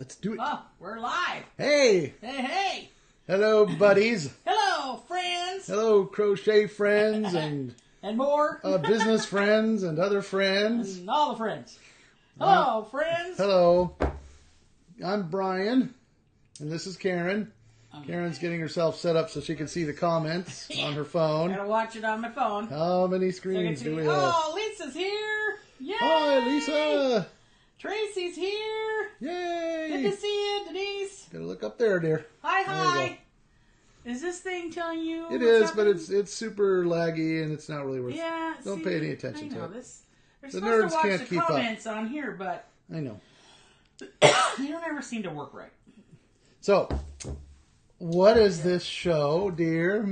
Let's do it. Oh, we're live. Hey. Hey, hey. Hello, buddies. Hello, friends. Hello, crochet friends and more. Business friends and other friends. And all the friends. Hello, friends. Hello. I'm Bryan, and this is Karen. Karen's getting herself set up so she can see the comments on her phone. Gotta watch it on my phone. How many screens do we have? Oh, Lisa's here. Yay. Hi, Lisa. Tracy's here. Yay. Good to see you, Denise. Gotta look up there, dear. Hi. Is this thing telling you? It is, but it's super laggy and it's not really worth. Yeah. Don't pay any attention to it. They're The supposed nerds to watch can't the keep up. comments on here, but I know. they don't ever seem to work right. So, what is this show, dear?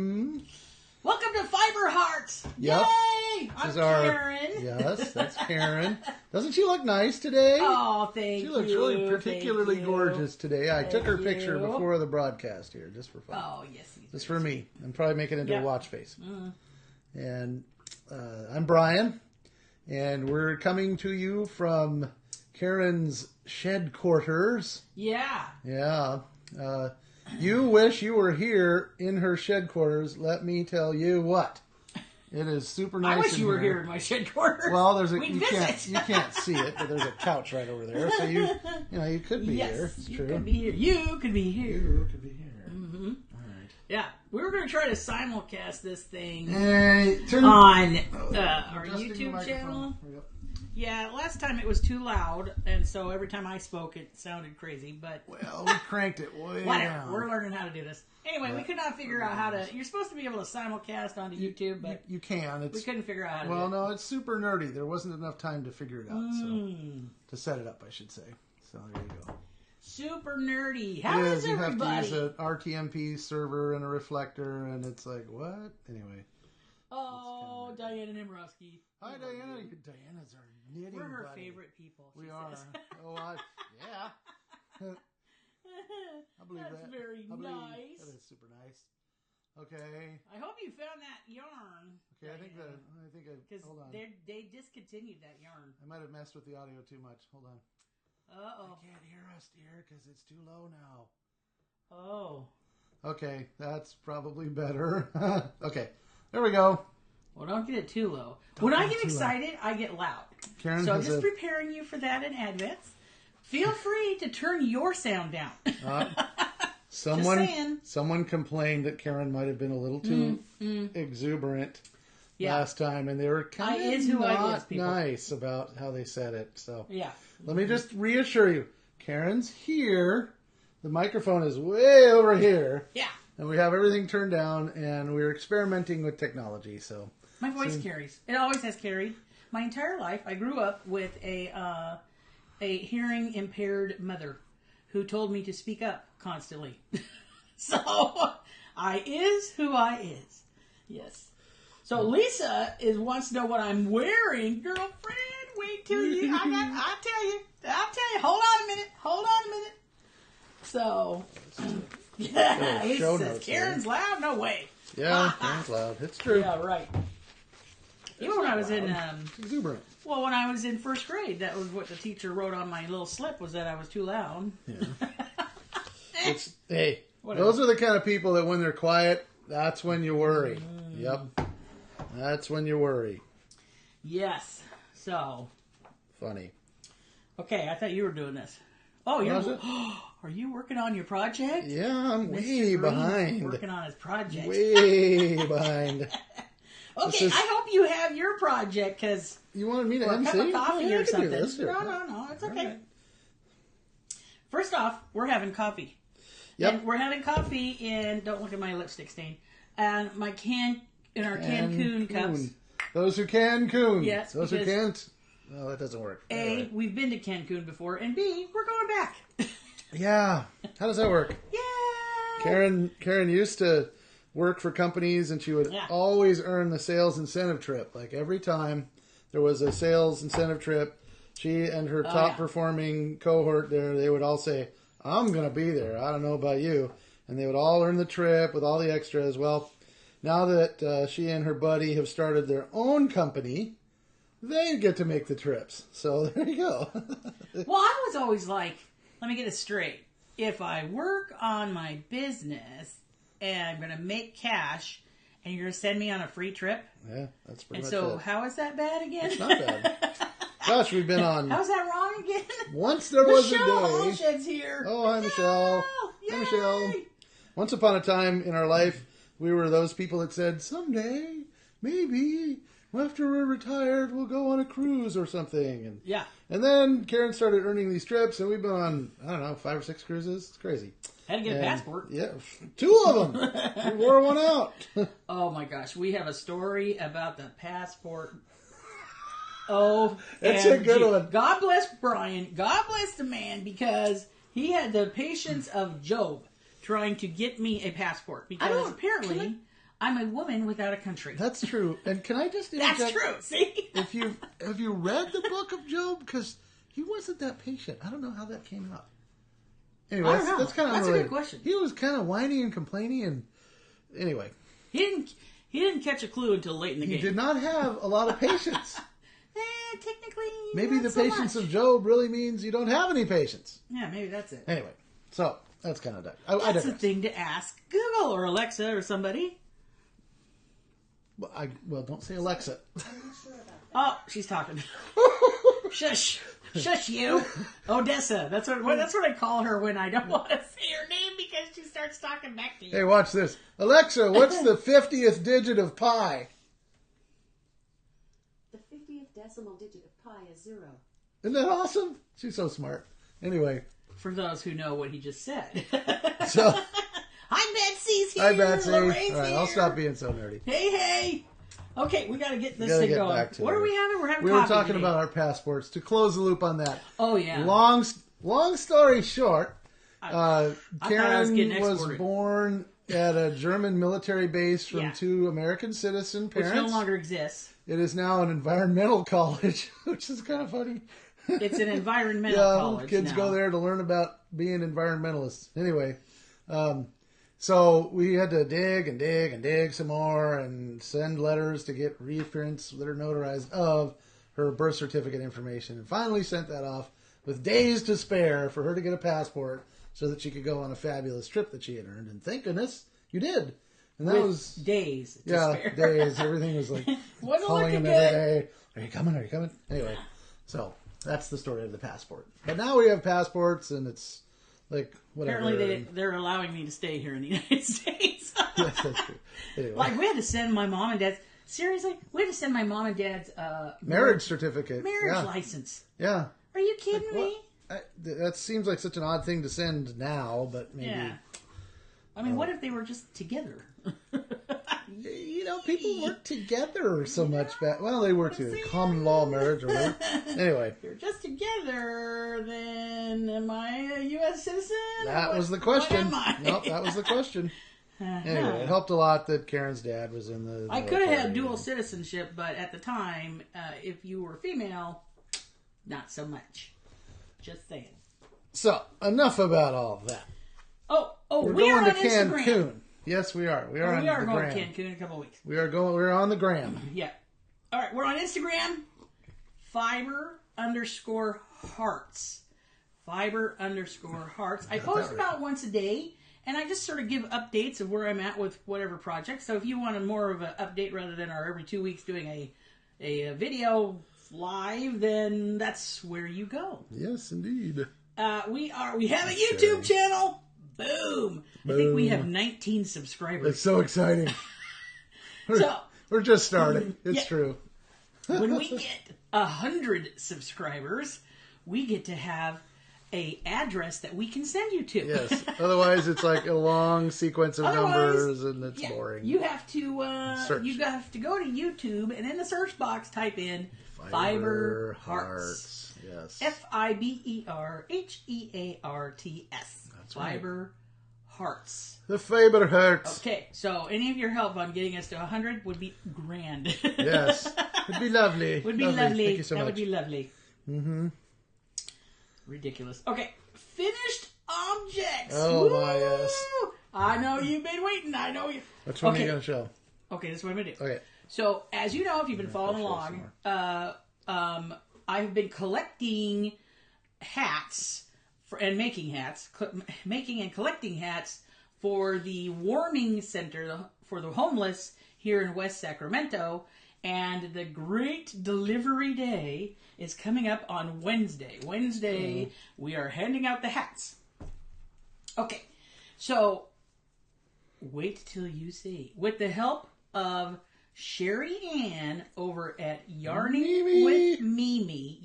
Welcome to Fiber Hearts. Yep. Yay! I'm Karen. Yes, that's Karen. Doesn't she look nice today? Oh, thank you. She looks really particularly gorgeous today. I took her picture before the broadcast here, just for fun. Oh, yes. Just for me. I'm probably making it into a watch face. And I'm Bryan, and we're coming to you from Karen's shed quarters. Yeah. Yeah. You wish you were here in her shed quarters. Let me tell you what. It is super nice. I wish you were here in my shed quarters. Well, there's you can't see it, but there's a couch right over there, so you could be here. It's true. You could be here. You could be here. You could be here. Mm-hmm. All right. Yeah, we were going to try to simulcast this thing on our YouTube channel. Yeah, last time it was too loud, and so every time I spoke, it sounded crazy. But well, we cranked it way down. We're learning how to do this. Anyway, we could not figure out how to. You're supposed to be able to simulcast onto YouTube, but you can. We couldn't figure out how to. Well, no, it's super nerdy. There wasn't enough time to figure it out, so to set it up, I should say. So there you go. Super nerdy. How is everybody? You have to use an RTMP server and a reflector, and it's like what? Anyway. Oh, Diana Nimrowski. Hi, Diana. Diana's our knitting We're her buddy. favorite people. We are. Yeah. I believe That's that. very nice. That is super nice. Okay. I hope you found that yarn. Okay, Diana. hold on. They discontinued that yarn. I might have messed with the audio too much. Hold on. Uh-oh. I can't hear us, dear, because it's too low now. Oh. Okay, that's probably better. Okay, there we go. Well, don't get it too low. When I get excited, I get loud. Karen so I'm just preparing you for that in advance. Feel free to turn your sound down. Someone complained that Karen might have been a little too exuberant last time, and they were kind of not nice about how they said it. So let me just reassure you, Karen's here. The microphone is way over here. Yeah. And we have everything turned down, and we're experimenting with technology. So my voice carries. It always has carried. My entire life, I grew up with a hearing impaired mother who told me to speak up constantly. So I is who I is. Yes. So Lisa wants to know what I'm wearing. Girlfriend, wait till you. I'll tell you. Hold on a minute. So yeah, Lisa says Karen's loud. No way. Yeah, Karen's loud. It's true. Yeah, right. Even when I was in exuberant. Well, when I was in first grade, that was what the teacher wrote on my little slip, was that I was too loud. Yeah. Those are the kind of people that when they're quiet, that's when you worry. Yep. That's when you worry. Yes. So. Funny. Okay, I thought you were doing this. Oh, are you working on your project? Yeah, I'm way behind. Working on his project. Way behind. Okay, I hope you have your project, because you wanted me to MC? A cup of coffee or something. No, it's okay. Right. First off, we're having coffee. Yep. And we're having coffee in, don't look at my lipstick stain, and our Cancun cups. Those who Cancun. Yes. Those who can't. No, that doesn't work. A, we've been to Cancun before, and B, we're going back. Yeah. How does that work? Yay! Karen used to work for companies, and she would always earn the sales incentive trip. Like every time there was a sales incentive trip, she and her top performing cohort there, they would all say, I'm going to be there. I don't know about you. And they would all earn the trip with all the extras. Well, now that she and her buddy have started their own company, they get to make the trips. So there you go. Well, I was always like, let me get this straight. If I work on my business and I'm going to make cash and you're going to send me on a free trip? Yeah, that's pretty much so it. how is that bad again? It's not bad. Gosh, we've been on... How's that wrong again? Once there was a day... Michelle Holshed's here. Oh, hi, Michelle. Yay! Hi, Michelle. Once upon a time in our life, we were those people that said, someday, maybe, after we're retired, we'll go on a cruise or something. And then Karen started earning these trips, and we've been on, I don't know, 5 or 6 cruises. It's crazy. Had to get a passport. Yeah, 2 of them. We wore one out. Oh, my gosh. We have a story about the passport. Oh, that's a good one. God bless Bryan. God bless the man, because he had the patience of Job trying to get me a passport. Because apparently, I'm a woman without a country. That's true. And can I just interject? That's true. See? Have you read the book of Job? Because he wasn't that patient. I don't know how that came out. Anyway, that's kind of a good question. He was kind of whiny and complaining, and anyway, he didn't catch a clue until late in the game. He did not have a lot of patience. Technically, maybe the patience of Job really means you don't have any patience. Yeah, maybe that's it. Anyway, so that's kind of dumb. That's a thing to ask Google or Alexa or somebody. Well, don't say Alexa. Oh, she's talking. Shush. Shush you. Odessa. That's what I call her when I don't want to say her name, because she starts talking back to you. Hey, watch this. Alexa, what's the 50th digit of pi? The 50th decimal digit of pi is 0. Isn't that awesome? She's so smart. Anyway. For those who know what he just said. So, hi, Betsy's here. Hi, Betsy. Lorraine's all right, here. I'll stop being so nerdy. Hey. Okay, we got to get this thing going. What are we having? We're having We coffee were talking today. about our passports. To close the loop on that. Oh, yeah. Long story short, I Karen was born at a German military base from 2 American citizen parents. Which no longer exists. It is now an environmental college, which is kind of funny. It's an environmental college kids now. go there to learn about being environmentalists. Anyway, so we had to dig and dig and dig some more and send letters to get reprints that are notarized of her birth certificate information, and finally sent that off with days to spare for her to get a passport so that she could go on a fabulous trip that she had earned. And thank goodness you did. And that was days to spare. Days. Everything was like calling him every day. Are you coming? Are you coming? Anyway, so that's the story of the passport. But now we have passports, and it's like whatever. Apparently they're allowing me to stay here in the United States. Yes, that's true. Anyway. Like, we had to send my mom and dad's... Seriously? We had to send my mom and dad's... marriage certificate. Marriage license. Yeah. Are you kidding me? That seems like such an odd thing to send now, but maybe... Yeah. I mean, what if they were just together? People weren't together so much back... Well, they were too. Common law marriage or whatever. Anyway. If you're just together, then am I a U.S. citizen? That was the question. What am I? Nope, that was the question. Anyway, it helped a lot that Karen's dad was in the... I could have had dual citizenship, but at the time, if you were female, not so much. Just saying. So, enough about all of that. We're going to Instagram. Cancun. Yes, we are. We are on the gram. We are going to Cancun in a couple of weeks. We're on the gram. Yeah. All right, we're on Instagram. Fiber_hearts. Fiber_hearts. I post about once a day, and I just sort of give updates of where I'm at with whatever project. So if you wanted more of an update rather than our every 2 weeks doing a video live, then that's where you go. Yes, indeed. We have a YouTube channel. Boom. I think we have 19 subscribers. It's so exciting. We're just starting. It's true. When we get 100 subscribers, we get to have a address that we can send you to. Yes. Otherwise, it's like a long sequence of numbers, and it's boring. You have to you have to go to YouTube, and in the search box type in Fiber Hearts. Yes. FiberHearts. That's Fiber Hearts. The Fiber Hearts. Okay, so any of your help on getting us to 100 would be grand. Yes. Would be lovely. Would be lovely. Thank you so much. Would be lovely. Mm-hmm. Ridiculous. Okay, finished objects. Oh, my yes. I know you've been waiting. I know you. Which one are you going to show? Okay, this is what I'm going to do. Okay. So, as you know, if you've been following along, I have been collecting hats and making hats, making and collecting hats for the warming center for the homeless here in West Sacramento. And the great delivery day is coming up on Wednesday. We are handing out the hats. Okay, so wait till you see. With the help of Sherry Ann over at Yarning with Mimi.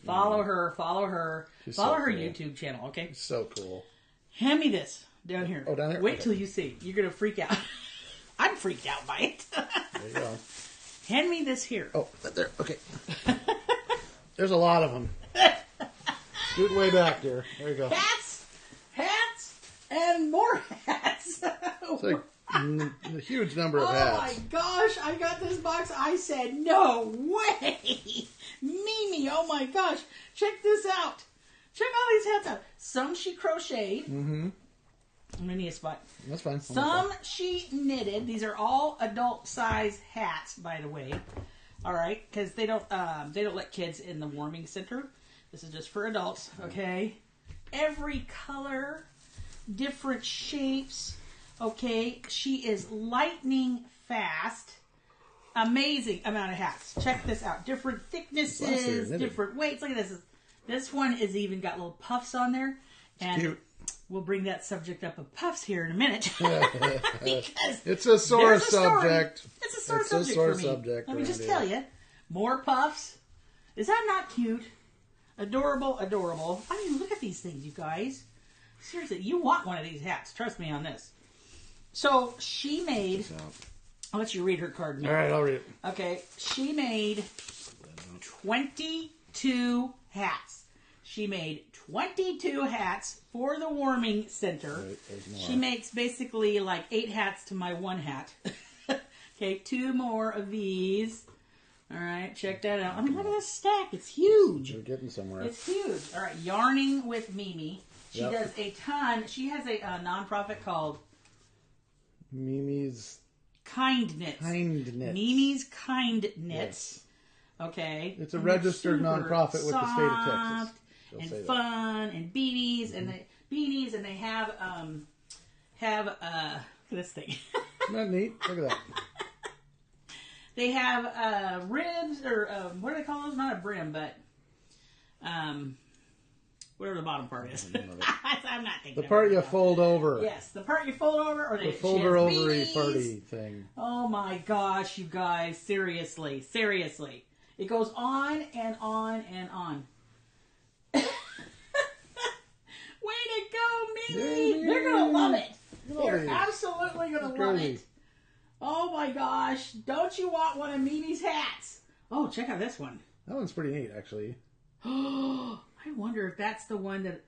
Follow her. Follow her YouTube channel, okay? So cool. Hand me this down here. Oh, down here? Wait till you see. You're going to freak out. I'm freaked out by it. There you go. Hand me this here. Oh, there. Okay. There's a lot of them. Scoot way back there. There you go. Hats, and more hats. It's like a huge number of hats. Oh my gosh, I got this box. I said, no way. Mimi, oh my gosh. Check this out. Check all these hats out. Some she crocheted. Mm-hmm. I'm going to need a spot. That's fine. Some she knitted. These are all adult size hats, by the way. All right, because they don't let kids in the warming center. This is just for adults, okay? Every color, different shapes, okay? She is lightning fast. Amazing amount of hats. Check this out. Different thicknesses, different weights. Look at this. This one is even got little puffs on there. And cute. We'll bring that subject up of puffs here in a minute. Because it's a sore subject. It's a sore subject for me. Let me just tell you. More puffs. Is that not cute? Adorable, adorable. I mean, look at these things, you guys. Seriously, you want one of these hats. Trust me on this. So, she made... I'll let you read her card now. All right, I'll read it. Okay, she made 22 hats. She made 22 hats for the warming center. Right, she makes basically like 8 hats to my 1 hat. Okay, 2 more of these. All right, check that out. I mean, look at this stack. It's huge. We're getting somewhere. It's huge. All right, Yarning with Mimi. She does a ton. She has a nonprofit called Mimi's Kind Knits. Mimi's Kind Knits. Yes. Okay. It's a registered nonprofit with the state of Texas. And fun and beanies and they have look at this thing. Isn't that neat? Look at that. They have ribs or what do they call those? Not a brim, but whatever the bottom part is. I'm not thinking. The part you fold over. Yes, the part you fold over, or the folder ovary party thing. Oh my gosh, you guys! Seriously, it goes on and on and on. Way to go, Mimi! They're gonna love it. They're absolutely gonna love it. Oh my gosh! Don't you want one of Mimi's hats? Oh, check out this one. That one's pretty neat, actually. Oh, I wonder if that's the one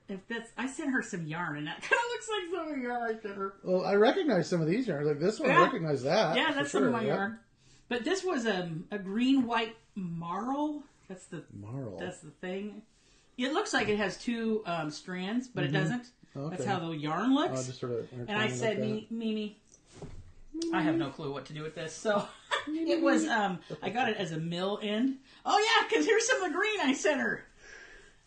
I sent her some yarn, and that kind of looks like some of the yarn I sent her. Well, I recognize some of these yarns. Like this one, I recognize that. Yeah, that's some of my yarn. But this was a green-white marl. That's the thing. It looks like it has 2 strands, but it doesn't. Okay. That's how the yarn looks. Just sort of and I said, Mimi, I have no clue what to do with this. So it was, I got it as a mill end. Oh yeah, because here's some of the green I sent her.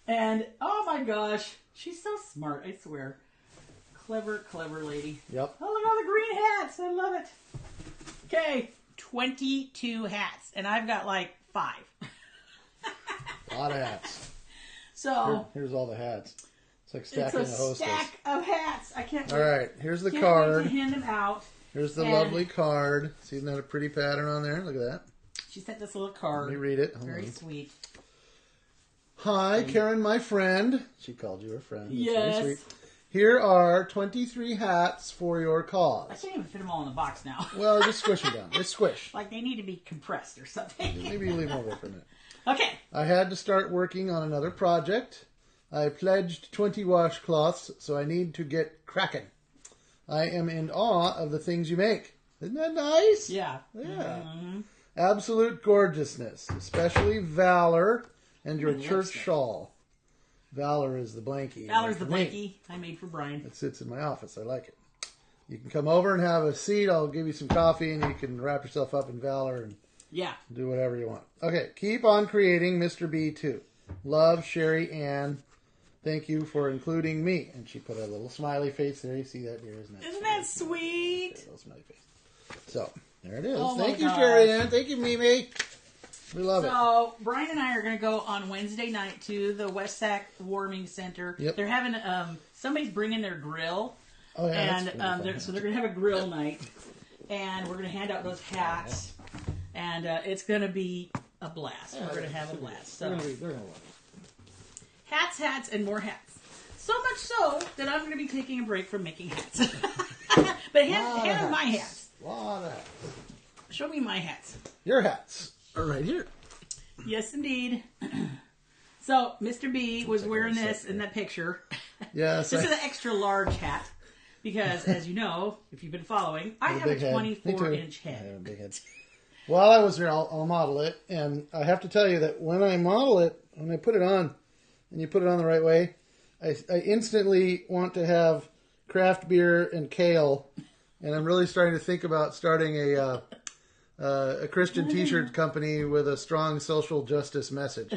And, oh my gosh, she's so smart, I swear. Clever lady. Yep. Oh, look at all the green hats. I love it. Okay, 22 hats. And I've got like 5. A lot of hats. So here's all the hats. It's like stacking a hostess. Stack of hats. I can't wait. All right, here's the card. Wait to hand them out. Here's the lovely card. See, isn't that a pretty pattern on there? Look at that. She sent this little card. Let me read it. Very sweet. Hi, Karen, my friend. She called you her friend. That's yes. Very sweet. Here are 23 hats for your cause. I can't even fit them all in the box now. Well, just squish them down. Just squish. Like they need to be compressed or something. Maybe you leave them over for a minute. Okay. I had to start working on another project. I pledged 20 washcloths, so I need to get cracking. I am in awe of the things you make. Isn't that nice? Yeah. Yeah. Mm-hmm. Absolute gorgeousness, especially Valor and your church shawl. Valor is the blankie. Valor's the blankie I made for Bryan. It sits in my office. I like it. You can come over and have a seat. I'll give you some coffee, and you can wrap yourself up in Valor and do whatever you want. Okay, keep on creating, Mr. B2. Love, Sherry Ann. Thank you for including me. And she put a little smiley face there. You see that, dear? Isn't that sweet? A little smiley face. So, there it is. Oh Thank you, Sherry Ann. Thank you, Mimi. We love it. So, Bryan and I are going to go on Wednesday night to the West Sac Warming Center. Yep. They're having, somebody's bringing their grill. Oh, yeah. And so they're going to have a grill night. And we're going to hand out those hats. And it's going to be a blast. We're going to have a blast. So, They're going to love it. hats, and more hats. So much so that I'm going to be taking a break from making hats. But hand my hats. A lot of hats. Show me my hats. Your hats are right here. Yes, indeed. So, Mr. B was wearing this in that picture. Yes. This is an extra large hat. Because, as you know, if you've been following, I have a 24-inch head. I have a big head. While I was here, I'll model it. And I have to tell you that when I model it, when I put it on, and you put it on the right way, I instantly want to have craft beer and kale. And I'm really starting to think about starting a Christian t-shirt company with a strong social justice message.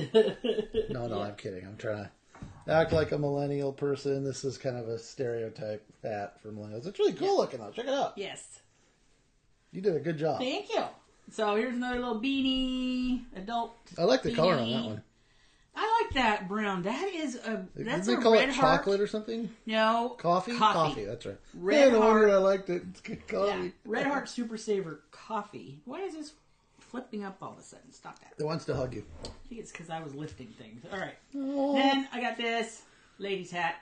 No, I'm kidding. I'm trying to act like a millennial person. This is kind of a stereotype hat for millennials. It's really cool looking though. Check it out. Yes. You did a good job. Thank you. So here's another little beanie, adult. I like the beanie. color on that one. I like that brown. That is that's Did a they call red it heart. chocolate or something? No. Coffee? Coffee. That's right. Red no heart. wonder I liked it. It's good coffee. Yeah. Red Heart Super Saver coffee. Why is this flipping up all of a sudden? Stop that. It wants to hug you. I think it's because I was lifting things. All right. Oh. Then I got this lady's hat.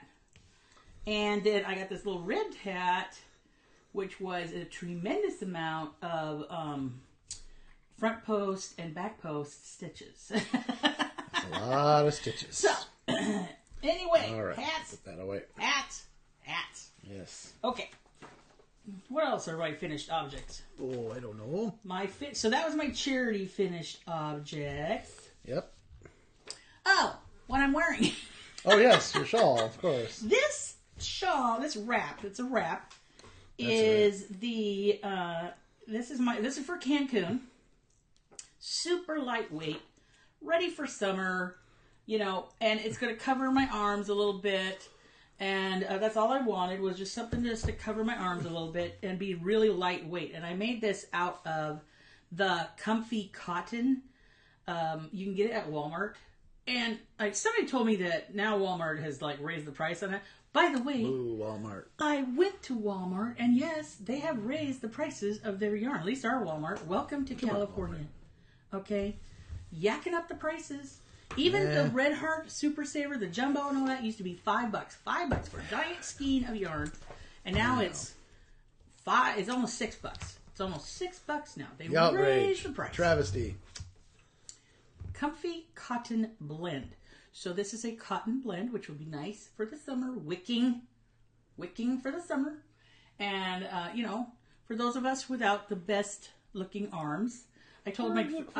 And then I got this little red hat, which was a tremendous amount of front post and back post stitches. A lot of stitches. So, anyway, All right. hats, Put that away. hats. Yes. Okay. What else are my finished objects? Oh, I don't know. So that was my charity finished objects. Yep. Oh, what I'm wearing. Oh, yes. Your shawl, of course. This shawl, this wrap, it's a wrap, That's is the, this is for Cancun. Super lightweight, ready for summer, and it's going to cover my arms a little bit. And that's all I wanted was just something just to cover my arms a little bit and be really lightweight. And I made this out of the comfy cotton. You can get it at Walmart. And somebody told me that now Walmart has raised the price on it. By the way, Ooh, Walmart. I went to Walmart and yes, they have raised the prices of their yarn. At least our Walmart. Welcome to California. Okay? Yakking up the prices. Even the Red Heart Super Saver, the jumbo and all that used to be $5. $5 for a giant skein of yarn. And now it's almost $6. It's almost $6 now. They raised the price. Travesty. Comfy cotton blend. So this is a cotton blend, which will be nice for the summer. Wicking for the summer. And, for those of us without the best looking arms, I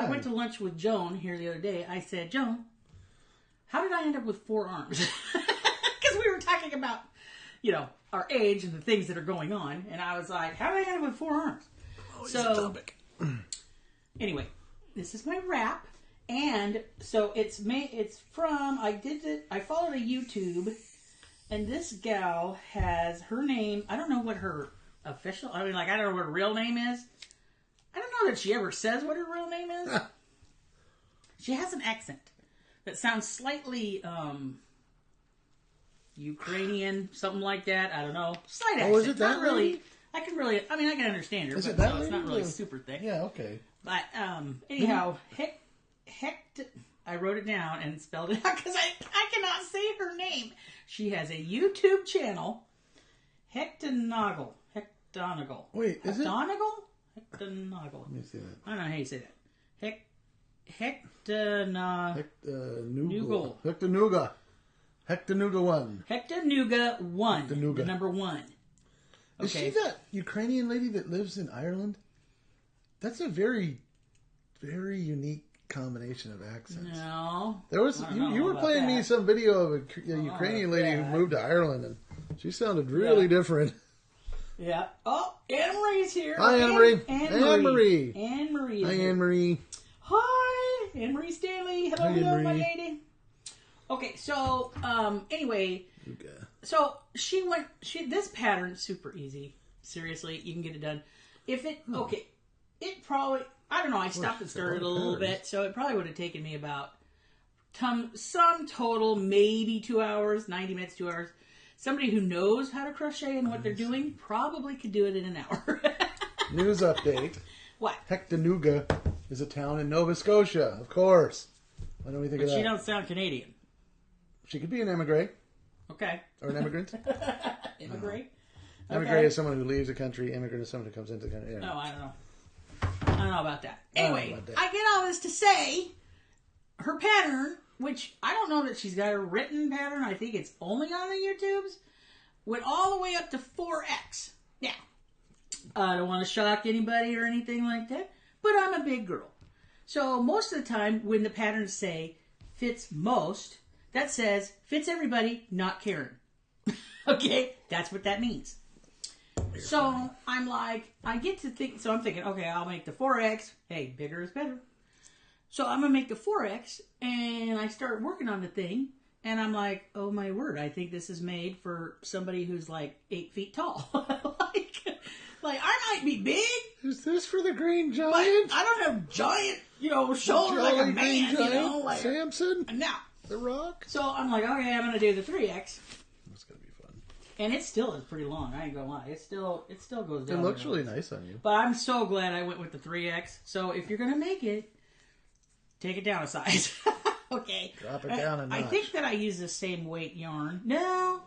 went to lunch with Joan here the other day. I said, Joan, how did I end up with 4 arms? Because we were talking about, our age and the things that are going on. And I was like, how did I end up with 4 arms? Always a topic. Anyway, this is my wrap. And so I followed a YouTube, and this gal has her name. I don't know what her I don't know what her real name is. I don't know that she ever says what her real name is. She has an accent that sounds slightly Ukrainian, something like that. I don't know. Slight accent. Oh, is it that not really? lady? I can understand her, Is but it that no, it's lady? not really super thick. Yeah, okay. But anyhow, I wrote it down and spelled it out because I cannot say her name. She has a YouTube channel, Hectonagle. Wait, is it? Hectonagle? Hectonagle. Let me see that. I don't know how you say that. Hectonagle. Hectanuga 1. Hectanuga 1. Hectanuga. The number 1. Is she that Ukrainian lady that lives in Ireland? That's a very, very unique combination of accents. No. There was you were playing me some video of a Ukrainian lady who moved to Ireland, and she sounded really different. Yeah. Oh, Anne-Marie's here. Hi, Anne-Marie. Anne-Marie. Hi, Anne-Marie. Hi, Anne-Marie Stanley. Hello, Hi, my Anne-Marie. lady. Okay, so anyway, so this pattern's super easy. Seriously, you can get it done. It probably, I don't know, I stopped and started a little bit, so it probably would have taken me about some total, maybe 2 hours, 90 minutes, 2 hours. Somebody who knows how to crochet and what they're doing probably could do it in an hour. News update. What? Hectanuga is a town in Nova Scotia, of course. Why don't we think of that? She don't sound Canadian. She could be an emigre. Okay. Or an immigrant. Immigrant? Emigre is someone who leaves a country. Immigrant is someone who comes into the country. Yeah. No, I don't know. I don't know about that. Anyway, I get all this to say, her pattern, which I don't know that she's got a written pattern. I think it's only on the YouTubes. Went all the way up to 4X. Now, I don't want to shock anybody or anything like that, but I'm a big girl. So most of the time when the patterns say fits most, that says fits everybody, not Karen. Okay? That's what that means. So I'm like, I'm thinking, okay, I'll make the 4X. Hey, bigger is better. So I'm going to make the 4X, and I start working on the thing, and I'm like, oh my word, I think this is made for somebody who's like 8 feet tall. like I might be big. Is this for the Green Giant? But I don't have giant, shoulders like a man, Giant? like Samson? No. The Rock? So I'm like, okay, I'm going to do the 3X. That's going to be fun. And it still is pretty long, I ain't going to lie. It still goes down. It looks really nice on you. But I'm so glad I went with the 3X. So if you're going to make it, take it down a size. Okay. Drop it down a notch. I think that I used the same weight yarn. No.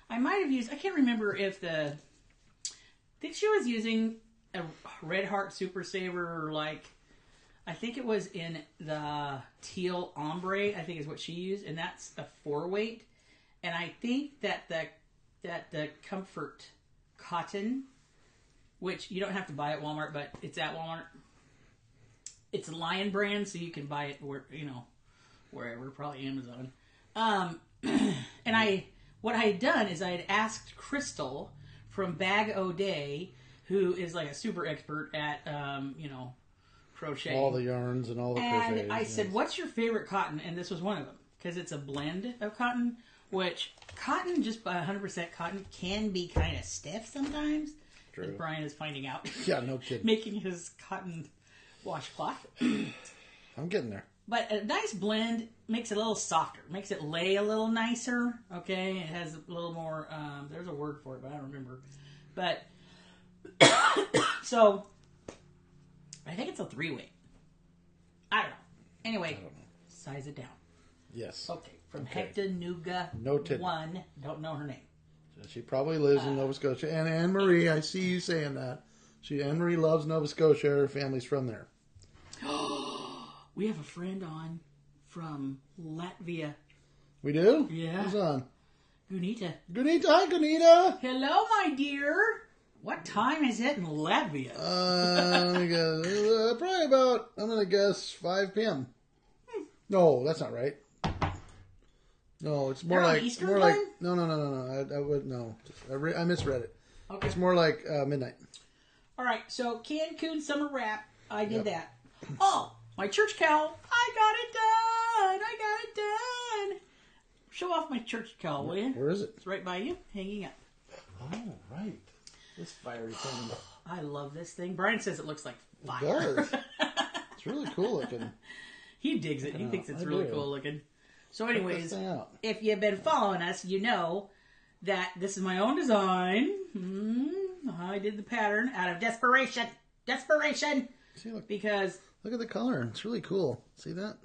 I might have used, I can't remember if I think she was using a Red Heart Super Saver, I think it was in the teal ombre, I think is what she used, and that's a 4-weight. And I think that the Comfort Cotton, which you don't have to buy at Walmart, but it's at Walmart. It's a Lion brand, so you can buy it wherever, probably Amazon. And what I had done is I had asked Crystal from Bag O'Day, who is like a super expert at crochet, all the yarns and all the crochets. And I said, "What's your favorite cotton?" And this was one of them, because it's a blend of cotton, which cotton, just by 100% cotton, can be kind of stiff sometimes. True. As Bryan is finding out. Yeah, no kidding. Making his cotton washcloth. I'm getting there. But a nice blend makes it a little softer. Makes it lay a little nicer. Okay? It has a little more, there's a word for it, but I don't remember. But, so, I think it's a 3-weight. I don't know. Anyway, size it down. Yes. Okay. From Hectanuga Noted. 1. Don't know her name. She probably lives in Nova Scotia. And Anne Marie, I see you saying that. Anne Marie loves Nova Scotia. Her family's from there. We have a friend on from Latvia. We do? Yeah. Who's on? Gunita. Gunita. Hi, Gunita. Hello, my dear. What time is it in Latvia? Probably about, I'm going to guess, 5 p.m. No, that's not right. No, it's more They're on like... Eastern more time? like No. I would... No. I misread it. Okay. It's more like midnight. All right, so Cancun Summer Wrap. I did that. Oh, my church cowl. I got it done. Show off my church cowl, will you? Where is it? It's right by you, hanging up. Oh, right. This fiery thing. I love this thing. Bryan says it looks like fire. It does. It's really cool looking. He digs it. He thinks it's really cool looking. So anyways, Check this thing out. if you've been following us, you know that this is my own design. I did the pattern out of desperation. See, look Because... Look at the color. It's really cool. See that?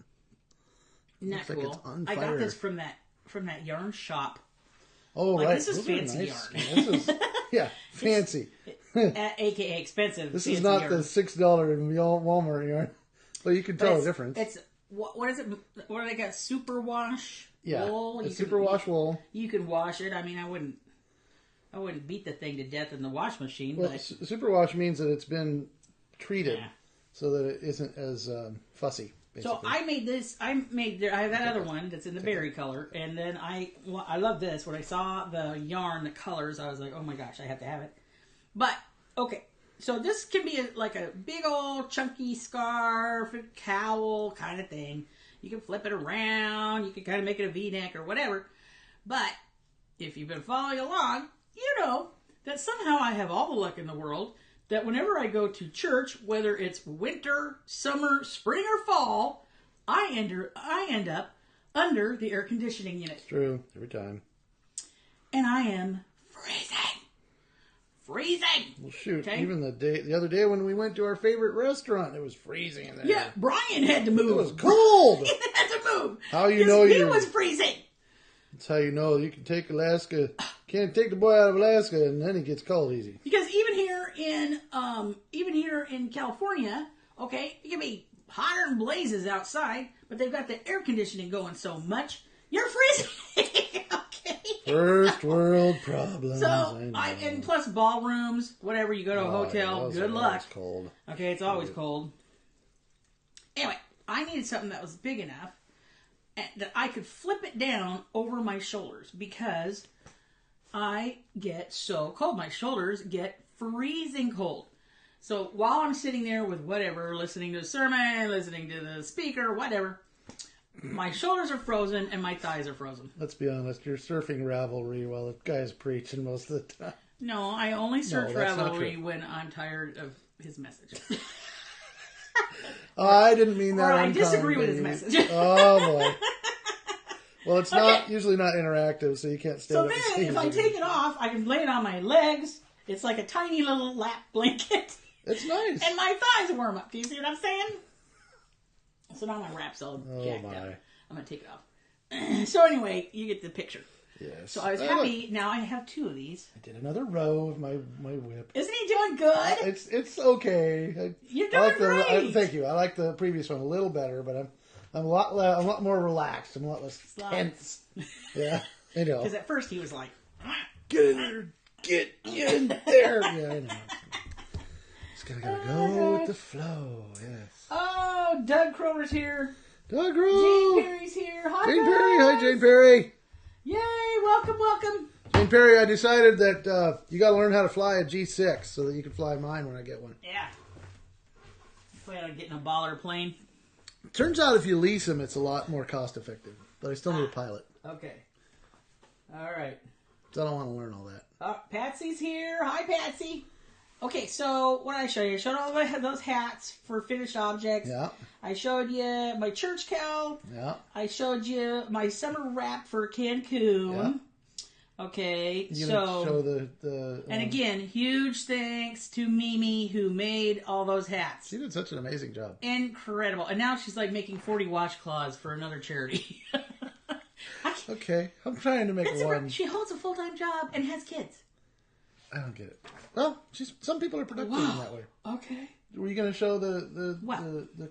Not Looks cool. like it's on I got fire. this from that yarn shop. Oh, Like, right. this is Those fancy are nice. yarn. This is, yeah, fancy. AKA expensive. This fancy is not yarn. the $6 Walmart yarn. But you can tell the difference. It's what is it? What do they got? Superwash wool. It's superwash wool. You can wash it. I mean, I wouldn't beat the thing to death in the wash machine. Well, but superwash means that it's been treated Yeah. so that it isn't as fussy. Basically. So I made this. I have that other one that's in the berry color, and then I love this. When I saw the yarn, the colors, I was like, oh my gosh, I have to have it. But okay, so this can be like a big old chunky scarf, cowl kind of thing. You can flip it around. You can kind of make it a V-neck or whatever. But if you've been following along, you know that somehow I have all the luck in the world that whenever I go to church, whether it's winter, summer, spring, or fall, I end up under the air conditioning unit. It's true. Every time. And I am freezing. Freezing. Well, shoot. Okay? Even the other day when we went to our favorite restaurant, it was freezing in there. Yeah, Bryan had to move. It was cold. He had to move. How you know he was freezing. That's how you know you can take Alaska. Can't take the boy out of Alaska, and then he gets cold easy. Because even here in California, okay, it can be hotter than blazes outside, but they've got the air conditioning going so much, you're freezing. Okay. First world problems. So and plus ballrooms, whatever, you go to a hotel, good luck. It's cold. Okay, it's always cold. Anyway, I needed something that was big enough that I could flip it down over my shoulders because I get so cold. My shoulders get freezing cold. So while I'm sitting there with whatever, listening to a sermon, listening to the speaker, whatever, my shoulders are frozen and my thighs are frozen. Let's be honest, you're surfing Ravelry while the guy's preaching most of the time. No, I only search Ravelry when I'm tired of his message. Oh, I didn't mean that. Or I disagree with his message. Oh boy. Well, it's usually not interactive, so you can't stay. So then, if I take it off, I can lay it on my legs. It's like a tiny little lap blanket. It's nice. And my thighs warm up. Do you see what I'm saying? So now my wrap's all jacked up. I'm going to take it off. So anyway, you get the picture. Yes. So I was happy. Now I have 2 of these. I did another row of my whip. Isn't he doing good? It's okay. You're doing great. Thank you. I like the previous one a little better, but I'm a lot more relaxed. I'm a lot less tense. Yeah, I know. Because at first he was like, "Get in there, get in there." Yeah, I know. Just gotta go with the flow. Yes. Oh, Doug Cromer's here. Doug Cromer. Jane Perry's here. Hi, Jane guys. Perry. Hi, Jane Perry. Yay! Welcome, welcome. Jane Perry, I decided that you got to learn how to fly a G6 so that you can fly mine when I get one. Yeah. Plan on getting a baller plane. Turns out if you lease them, it's a lot more cost effective. But I still need a pilot. Okay. All right. So I don't want to learn all that. Patsy's here. Hi, Patsy. Okay, so what did I show you? I showed all those hats for finished objects. Yeah. I showed you my church cowl. Yeah. I showed you my summer wrap for Cancun. Yeah. Okay, You're gonna show the and again, huge thanks to Mimi who made all those hats. She did such an amazing job. Incredible. And now she's like making 40 washcloths for another charity. Okay, I'm trying to make one. She holds a full-time job and has kids. I don't get it. Well, some people are productive in that way. Okay. Were you going to show the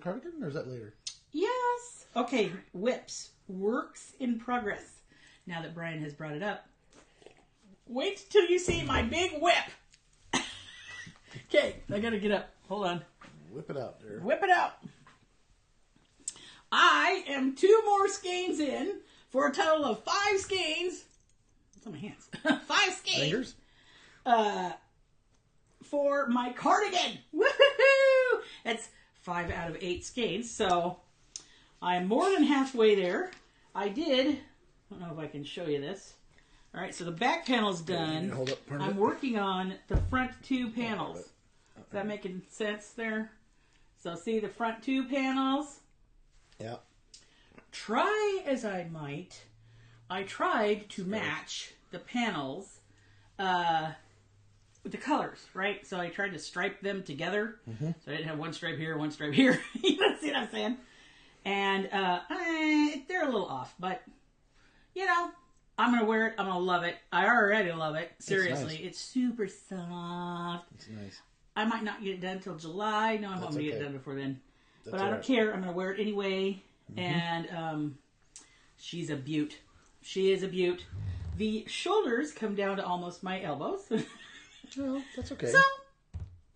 cardigan, or is that later? Yes. Okay, whips. Works in progress. Now that Bryan has brought it up, wait till you see my big whip. Okay, I got to get up. Hold on. Whip it out there. Whip it out. I am 2 more skeins in for a total of 5 skeins. What's on my hands? 5 skeins. Fingers? For my cardigan. Woohoo! That's 5 out of 8 skeins, so I'm more than halfway there. I don't know if I can show you this. All right, so the back panel's done. Hold up, I'm working on the front 2 panels. Is that making sense there? So see the front 2 panels? Yeah. Try as I might, I tried to match the panels with the colors, right? So I tried to stripe them together. Mm-hmm. So I didn't have one stripe here, one stripe here. You know, see what I'm saying? And they're a little off, but you know, I'm going to wear it. I'm going to love it. I already love it. Seriously. It's super soft. It's nice. I might not get it done until July. No, I'm hoping to get it done before then. But I don't right. care. I'm going to wear it anyway. Mm-hmm. And she's a beaut. She is a beaut. The shoulders come down to almost my elbows. Well, that's okay. So,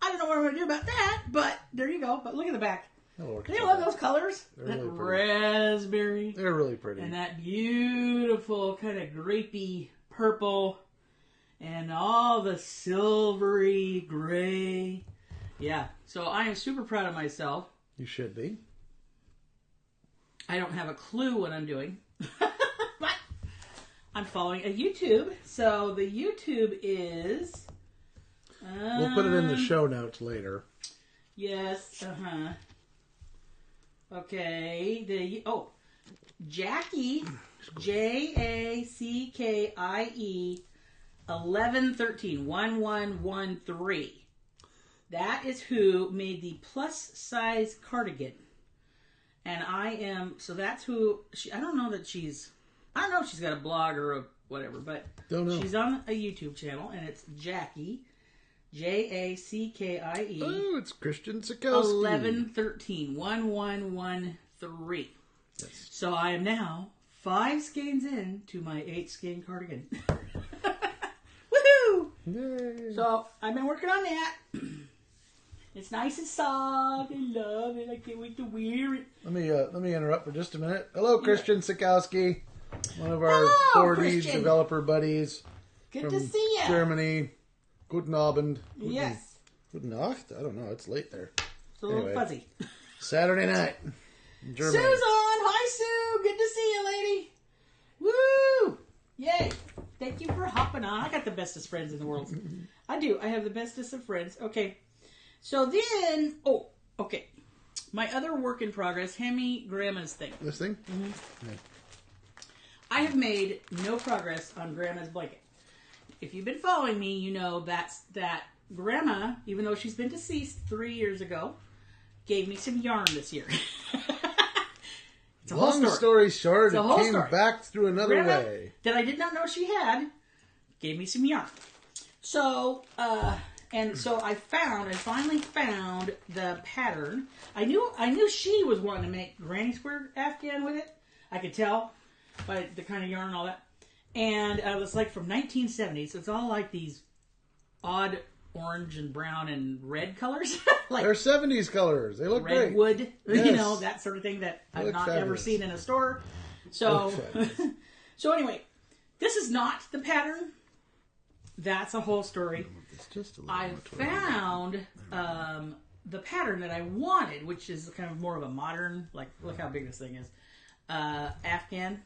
I don't know what I'm going to do about that, but there you go. But look at the back. Do you love those colors? That really raspberry. They're really pretty. And that beautiful kind of grapey purple. And all the silvery gray. Yeah. So I am super proud of myself. You should be. I don't have a clue what I'm doing. But I'm following a YouTube. So the YouTube is... we'll put it in the show notes later. Yes, Okay, Jackie, Jackie 1113. That is who made the plus size cardigan. And so that's who, I don't know if she's got a blog or a whatever, but don't know. She's on a YouTube channel, and it's Jackie, Jackie. Oh, it's Christian Sikowski. 1113. Yes. So I am now 5 skeins in to my 8 skein cardigan. Woohoo! Yay. So I've been working on that. It's nice and soft. I love it. I can't wait to wear it. Let me interrupt for just a minute. Hello, Christian Sikowski, one of our 4D developer buddies. Good from to see you. Germany. Guten Abend. Yes. Guten Nacht? I don't know. It's late there. It's a little fuzzy. Saturday night in Germany. Susan! Hi, Sue! Good to see you, lady. Woo! Yay! Thank you for hopping on. I got the bestest friends in the world. I do. I have the bestest of friends. Okay. So then... Oh, okay. My other work in progress, Hemi Grandma's thing. This thing? Mm-hmm. Yeah. I have made no progress on Grandma's blanket. If you've been following me, you know that Grandma, even though she's been deceased 3 years ago, gave me some yarn this year. It's a Long story short, it came back through another Grandma, way. That I did not know she had, gave me some yarn. So, so I finally found the pattern. I knew she was wanting to make granny square Afghan with it. I could tell by the kind of yarn and all that. And it was like from 1970s. So it's all like these odd orange and brown and red colors. Like they're 70s colors. They look great. Redwood, yes. That sort of thing that They I've not fabulous. ever seen in a store. So, so anyway, this is not the pattern. That's a whole story. I found the pattern that I wanted, which is kind of more of a modern, like, look how big this thing is, Afghan,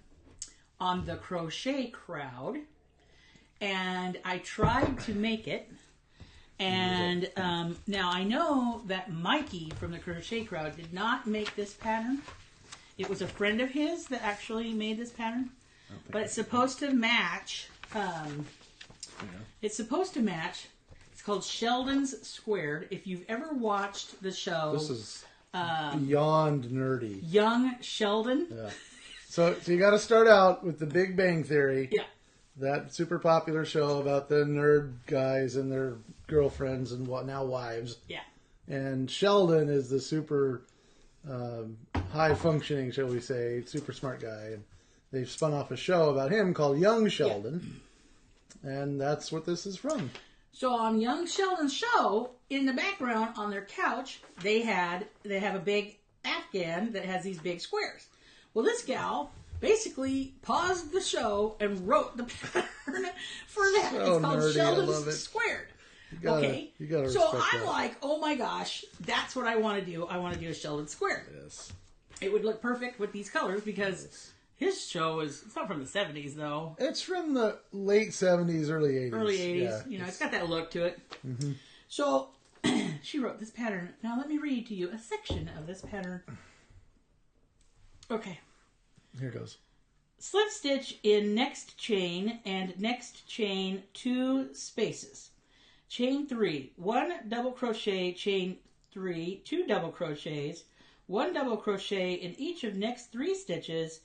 on the Crochet Crowd. And I tried to make it. And now I know that Mikey from the Crochet Crowd did not make this pattern. It was a friend of his that actually made this pattern. But it's supposed to match. It's supposed to match. It's called Sheldon's Squared. If you've ever watched the show, this is beyond nerdy. Young Sheldon. Yeah. So you got to start out with the Big Bang Theory. Yeah. That super popular show about the nerd guys and their girlfriends and now wives. Yeah. And Sheldon is the super high functioning, shall we say, super smart guy. And they've spun off a show about him called Young Sheldon. Yeah. And that's what this is from. So on Young Sheldon's show, in the background on their couch, they have a big Afghan that has these big squares. Well, this gal basically paused the show and wrote the pattern for that. So it's called nerdy, Sheldon's Squared. You gotta so I'm that. like, oh my gosh, that's what I want to do. I want to do a Sheldon Squared. Yes. It would look perfect with these colors because his show it's not from the 70s though. It's from the late 70s, early 80s. Early 80s. Yeah, it's got that look to it. Mm-hmm. So she wrote this pattern. Now let me read to you a section of this pattern. Okay. Here it goes. Slip stitch in next chain and next chain 2 spaces. Chain 3, 1 double crochet, chain 3, 2 double crochets, 1 double crochet in each of next 3 stitches,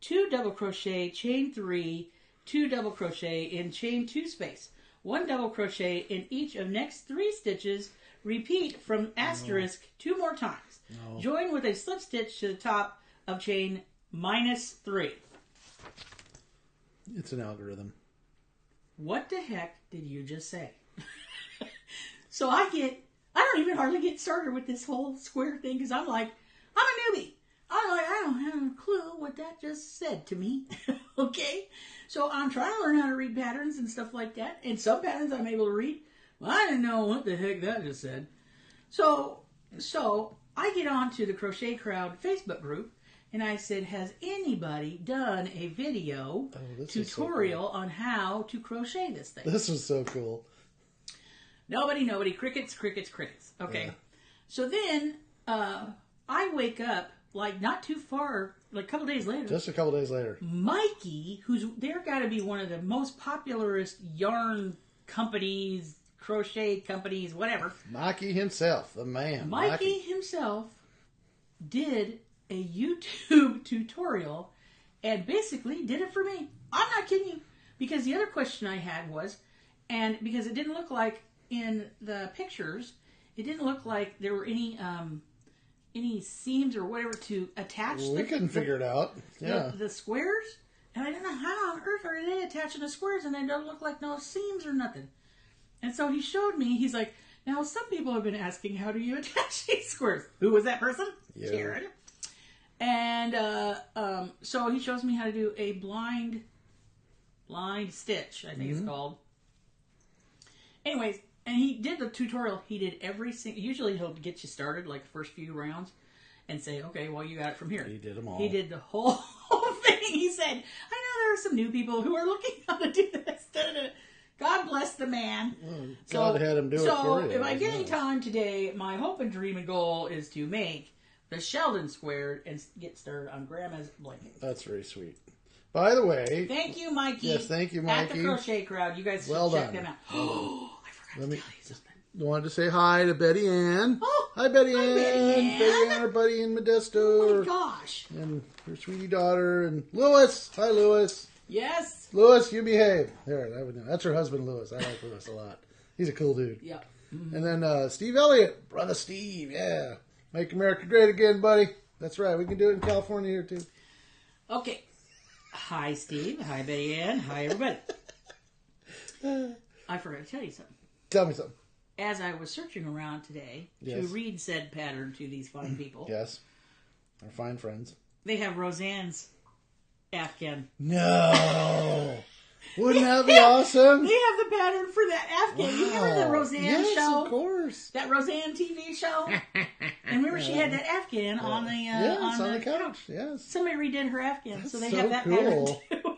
2 double crochet, chain 3, 2 double crochet in chain 2 space, 1 double crochet in each of next 3 stitches. Repeat from asterisk 2 more times. No. Join with a slip stitch to the top of chain -3. It's an algorithm. What the heck did you just say? So I don't even hardly get started with this whole square thing because I'm like, I'm a newbie. I'm like, I don't have a clue what that just said to me. Okay? So I'm trying to learn how to read patterns and stuff like that. And some patterns I'm able to read. Well, I didn't know what the heck that just said. So I get on to the Crochet Crowd Facebook group And I said, has anybody done a video tutorial on how to crochet this thing? This is so cool. Nobody. Crickets. Okay. Yeah. So then I wake up, like, not too far, like a couple days later. Just a couple days later. Mikey, they're got to be one of the most popularist yarn companies, crochet companies, whatever. Mikey himself, the man. Mikey himself did a YouTube tutorial and basically did it for me. I'm not kidding you. Because the other question I had was, and because it didn't look like in the pictures, it didn't look like there were any seams or whatever to attach. Well, we couldn't figure it out. Yeah. The squares. And I didn't know how on earth are they attaching the squares, and they don't look like no seams or nothing. And so he showed me, he's like, now some people have been asking, how do you attach these squares? Who was that person? Yeah. Jared. And so he shows me how to do a blind stitch, I think it's called. Anyways, and he did the tutorial. He did every single... Usually he'll get you started, like the first few rounds, and say, okay, well, you got it from here. He did them all. He did the whole thing. He said, I know there are some new people who are looking how to do this. God bless the man. Well, God had him do it for you. So if I get any time today, my hope and dream and goal is to make the Sheldon square and get started on Grandma's blanket. That's very sweet. By the way... Thank you, Mikey. Yes, thank you, Mikey. At the Crochet Crowd. You guys should check them out. Oh, I forgot to tell you something. Wanted to say hi to Betty Ann. Oh, hi, Betty Ann. Betty Ann, our buddy in Modesto. Oh, my gosh. And her sweetie daughter. And Louis. Hi, Louis. Yes. Louis, you behave. There, that's her husband, Louis. I like Louis a lot. He's a cool dude. Yeah. Mm-hmm. And then Steve Elliott. Brother Steve, yeah. Make America great again, buddy. That's right. We can do it in California here, too. Okay. Hi, Steve. Hi, Betty Ann. Hi, everybody. I forgot to tell you something. Tell me something. As I was searching around today to read said pattern to these fine people. Yes. Our fine friends. They have Roseanne's Afghan. No. Wouldn't that be awesome? They have the pattern for that Afghan. Wow. You remember the Roseanne show? Yes, of course. That Roseanne TV show? And remember she had that Afghan on the on the couch. Yes. Somebody redid her Afghan. That's so they so have that cool. pattern too.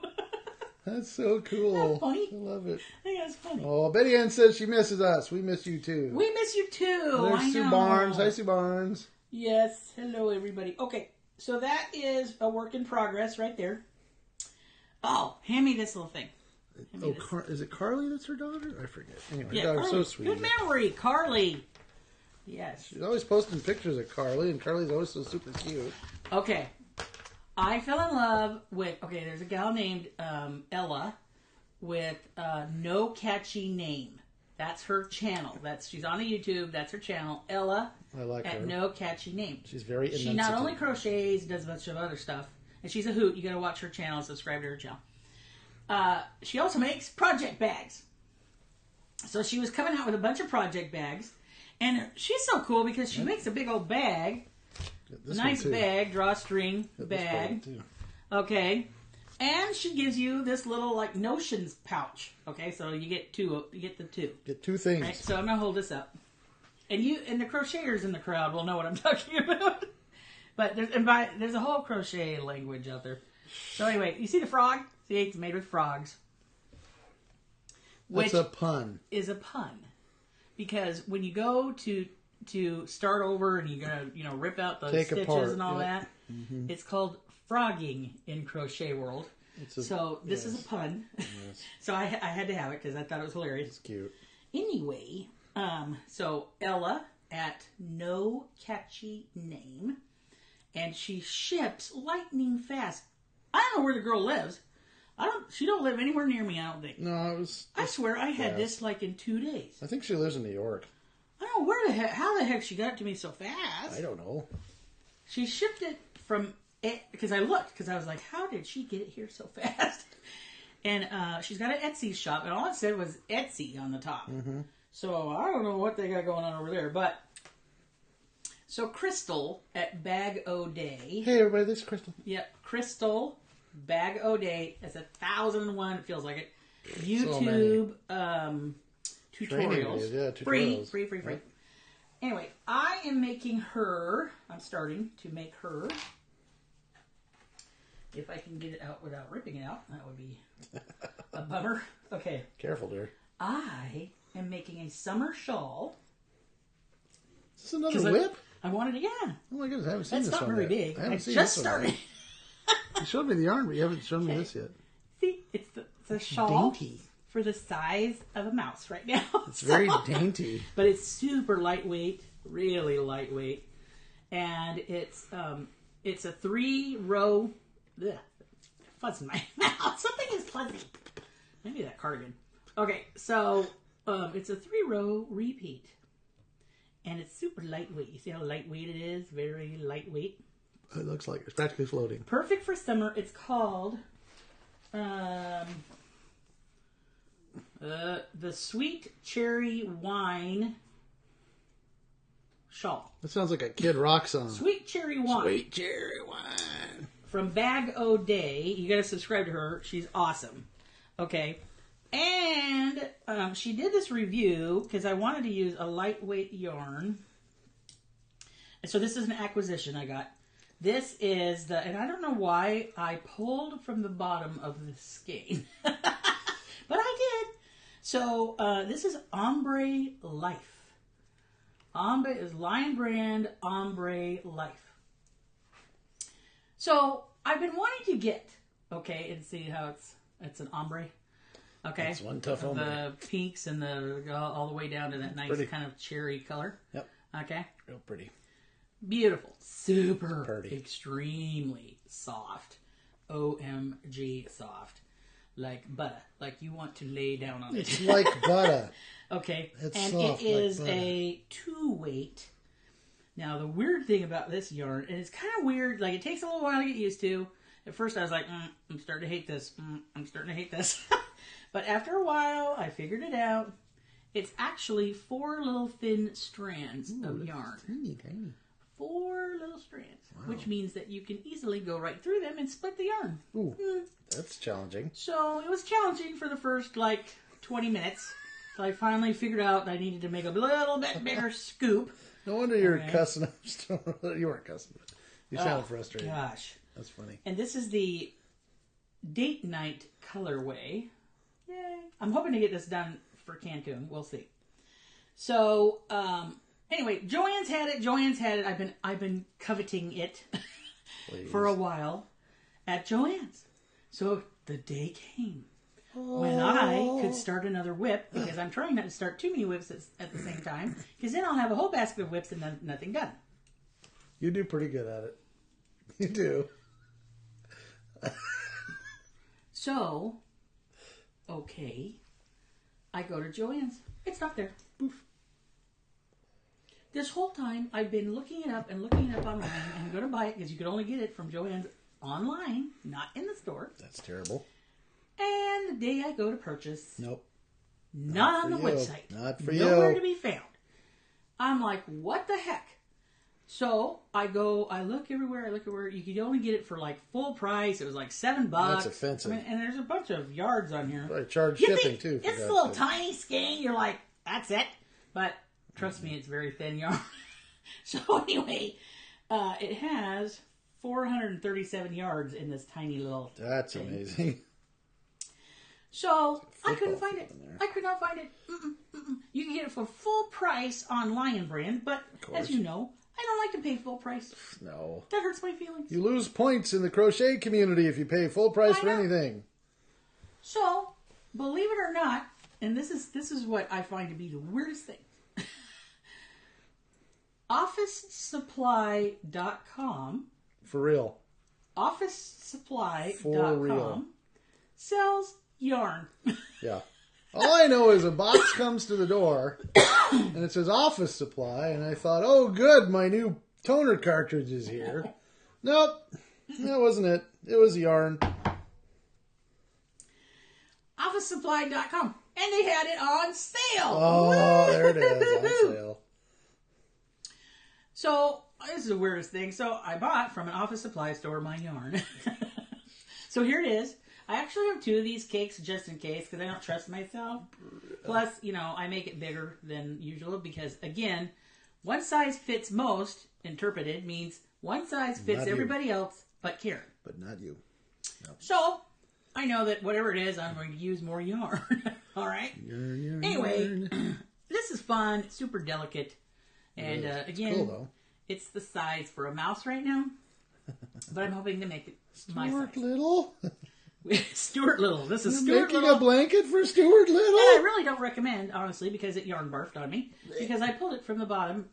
That's so cool. Isn't that funny? I love it. I think that's funny. Oh, Betty Ann says she misses us. We miss you too. We miss you too. There's Sue Barnes. Hi, Sue Barnes. Yes. Hello, everybody. Okay. So that is a work in progress right there. Oh, hand me this little thing. Is it Carly that's her daughter? I forget. Anyway, yeah, her daughter's so sweet. Good memory, Carly. Yes. She's always posting pictures of Carly, and Carly's always so super cute. Okay. I fell in love with, there's a gal named Ella with No Catchy Name. That's her channel. She's on the YouTube. That's her channel. Ella I like her. No Catchy Name. She's very She not only crochets, does a bunch of other stuff. And she's a hoot. You got to watch her channel and subscribe to her channel. She also makes project bags. So she was coming out with a bunch of project bags. And she's so cool because she makes a big old bag. A nice bag, drawstring bag. Okay. And she gives you this little like notions pouch. Okay, so you get two. You get the two. Get two things. Right, so I'm gonna hold this up. And the crocheters in the crowd will know what I'm talking about. But there's a whole crochet language out there. So anyway, you see the frog? See, it's made with frogs. Which a pun. Is a pun. Because when you go to start over and you're going to, rip out the stitches apart. And all that, it's called frogging in crochet world. This is a pun. Yes. So I had to have it because I thought it was hilarious. It's cute. Anyway, so Ella at No Catchy Name. And she ships lightning fast. I don't know where the girl lives. She don't live anywhere near me, I don't think. No, I swear I had this like in 2 days. I think she lives in New York. I don't know how the heck she got it to me so fast. I don't know. She shipped it from, because I looked, because I was like, how did she get it here so fast? And she's got an Etsy shop, and all it said was Etsy on the top. Mm-hmm. So I don't know what they got going on over there, but... So Crystal at Bag O Day. Hey everybody, this is Crystal. Yep, Crystal Bag O Day. That's 1,001. It feels like it. YouTube tutorials. Yeah, tutorials. Free. Yep. Anyway, I am making her. I'm starting to make her If I can get it out without ripping it out, that would be a bummer. Okay. Careful, dear. I am making a summer shawl. Is this another whip? I wanted to, yeah. Oh my goodness, I haven't seen this one. That's not very big. I seen just this started. You showed me the yarn, but you haven't shown me this yet. See, it's a shawl dainty. For the size of a mouse right now. It's very dainty. But it's super lightweight, really lightweight. And it's a 3-row... Ugh, fuzz in my mouth. Something is fuzzy. Maybe that cardigan. Okay, so it's a 3-row repeat. And it's super lightweight. You see how lightweight it is? Very lightweight. It looks like it's practically floating. Perfect for summer. It's called the Sweet Cherry Wine Shawl. That sounds like a Kid Rock song. Sweet Cherry Wine. Sweet Cherry Wine. From Bag O' Day. You gotta subscribe to her. She's awesome. Okay. And she did this review because I wanted to use a lightweight yarn. And so this is an acquisition I got. This is and I don't know why I pulled from the bottom of the skein. But I did. So this is Ombre Life. Ombre is Lion Brand Ombre Life. So I've been wanting to get, okay, and see how it's an ombre. Okay. It's one tough ombre. The pinks and all the way down to that nice pretty. kind of cherry color. Yep. Okay. Real pretty. Beautiful. Super pretty. Extremely soft. OMG soft. Like butter. Like you want to lay down on it. It's like butter. Okay. It's and soft it is like butter. a 2-weight. Now the weird thing about this yarn, and it's kind of weird, like it takes a little while to get used to. At first I was like, I'm starting to hate this. I'm starting to hate this. But after a while, I figured it out. It's actually 4 little thin strands of yarn. Tiny. 4 little strands, which means that you can easily go right through them and split the yarn. Ooh, that's challenging. So it was challenging for the first 20 minutes. So I finally figured out I needed to make a little bit bigger scoop. No wonder you're cussing. You weren't cussing. You sounded frustrated. Gosh. That's funny. And this is the Date Night colorway. Yay. I'm hoping to get this done for Cancun. We'll see. So, anyway, Joann's had it. I've been coveting it for a while at Joann's. So the day came when I could start another whip, because I'm trying not to start too many whips at the same time, because then I'll have a whole basket of whips and nothing done. You do pretty good at it. You do. So, okay, I go to Joann's. It's not there. Poof. This whole time, I've been looking it up online, and I'm going to buy it because you could only get it from Joann's online, not in the store. That's terrible. And the day I go to purchase, Nope. not on the website. Not for Nowhere you. to be found. I'm like, what the heck? So I look everywhere. You could only get it for full price. It was $7. That's offensive. And there's a bunch of yards on here. Right, charge You shipping think too. It's a little tiny skein. You're like, that's it. But trust me, it's very thin yarn. So anyway, it has 437 yards in this tiny little That's thing. amazing. So I couldn't find it. I could not find it. You can get it for full price on Lion Brand, but as you know, I don't like to pay full price. No. That hurts my feelings. You lose points in the crochet community if you pay full price I for know. anything. So, believe it or not, and this is what I find to be the weirdest thing. OfficeSupply.com. For real. OfficeSupply.com For real. sells yarn. Yeah. All I know is a box comes to the door and it says office supply, and I thought, oh good, my new toner cartridge is here. Nope. That wasn't it. It was yarn. OfficeSupply.com. And they had it on sale. Oh, there it is. On sale. So, this is the weirdest thing. So, I bought from an office supply store my yarn. So, here it is. I actually have 2 of these cakes just in case because I don't trust myself. Plus, I make it bigger than usual because, again, one size fits most, interpreted, means one size fits Not you. everybody else but Karen. But not you. No. So, I know that whatever it is, I'm going to use more yarn. All right? Anyway, this is fun. It's super delicate. And again, cool, though. It's the size for a mouse right now. But I'm hoping to make it my Stuart size. Little? Stuart Little. This is You're Stuart making Little. a blanket for Stuart Little? And I really don't recommend, honestly, because it yarn barfed on me. Because I pulled it from the bottom,